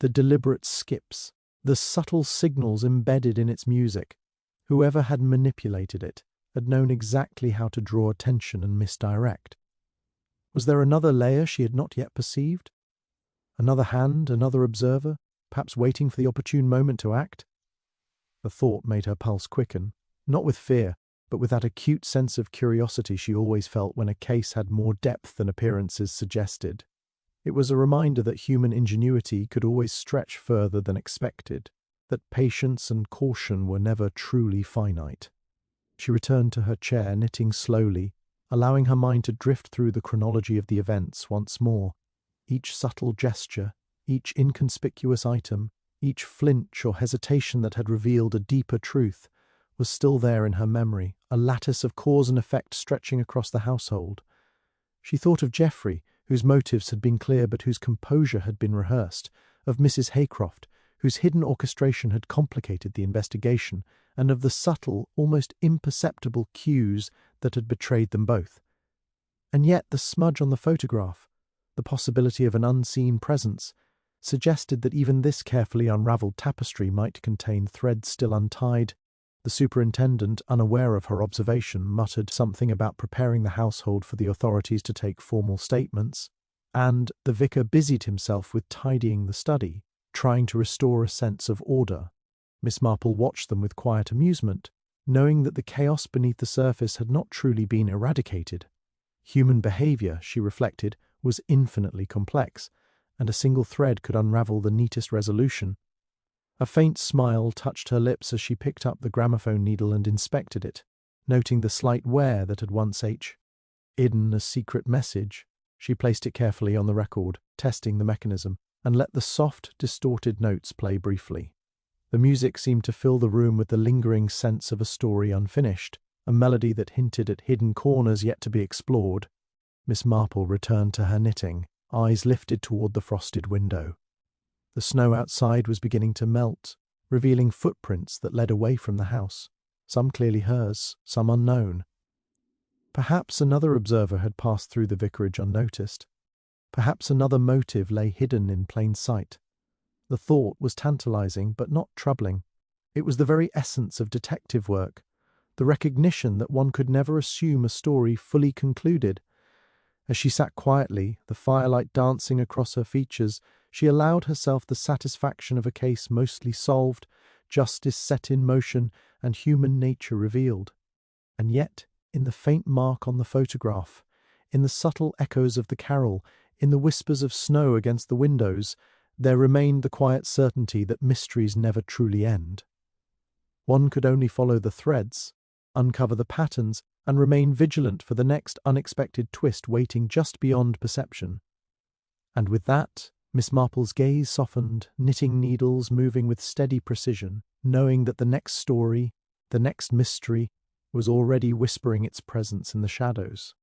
the deliberate skips, the subtle signals embedded in its music. Whoever had manipulated it had known exactly how to draw attention and misdirect. Was there another layer she had not yet perceived? Another hand, another observer, perhaps waiting for the opportune moment to act? The thought made her pulse quicken, not with fear, but with that acute sense of curiosity she always felt when a case had more depth than appearances suggested. It was a reminder that human ingenuity could always stretch further than expected, that patience and caution were never truly finite. She returned to her chair, knitting slowly, allowing her mind to drift through the chronology of the events once more. Each subtle gesture, each inconspicuous item, each flinch or hesitation that had revealed a deeper truth, was still there in her memory, a lattice of cause and effect stretching across the household. She thought of Geoffrey, whose motives had been clear but whose composure had been rehearsed, of Mrs. Haycroft, whose hidden orchestration had complicated the investigation, and of the subtle, almost imperceptible cues that had betrayed them both. And yet the smudge on the photograph, the possibility of an unseen presence, suggested that even this carefully unravelled tapestry might contain threads still untied. The superintendent, unaware of her observation, muttered something about preparing the household for the authorities to take formal statements, and the vicar busied himself with tidying the study, trying to restore a sense of order. Miss Marple watched them with quiet amusement, knowing that the chaos beneath the surface had not truly been eradicated. Human behaviour, she reflected, was infinitely complex, and a single thread could unravel the neatest resolution. A faint smile touched her lips as she picked up the gramophone needle and inspected it, noting the slight wear that had once hidden a secret message. She placed it carefully on the record, testing the mechanism, and let the soft, distorted notes play briefly. The music seemed to fill the room with the lingering sense of a story unfinished, a melody that hinted at hidden corners yet to be explored. Miss Marple returned to her knitting, eyes lifted toward the frosted window. The snow outside was beginning to melt, revealing footprints that led away from the house, some clearly hers, some unknown. Perhaps another observer had passed through the vicarage unnoticed. Perhaps another motive lay hidden in plain sight. The thought was tantalizing but not troubling. It was the very essence of detective work, the recognition that one could never assume a story fully concluded. As she sat quietly, the firelight dancing across her features, she allowed herself the satisfaction of a case mostly solved, justice set in motion, and human nature revealed. And yet, in the faint mark on the photograph, in the subtle echoes of the carol, in the whispers of snow against the windows, there remained the quiet certainty that mysteries never truly end. One could only follow the threads, uncover the patterns, and remain vigilant for the next unexpected twist waiting just beyond perception. And with that, Miss Marple's gaze softened, knitting needles moving with steady precision, knowing that the next story, the next mystery, was already whispering its presence in the shadows.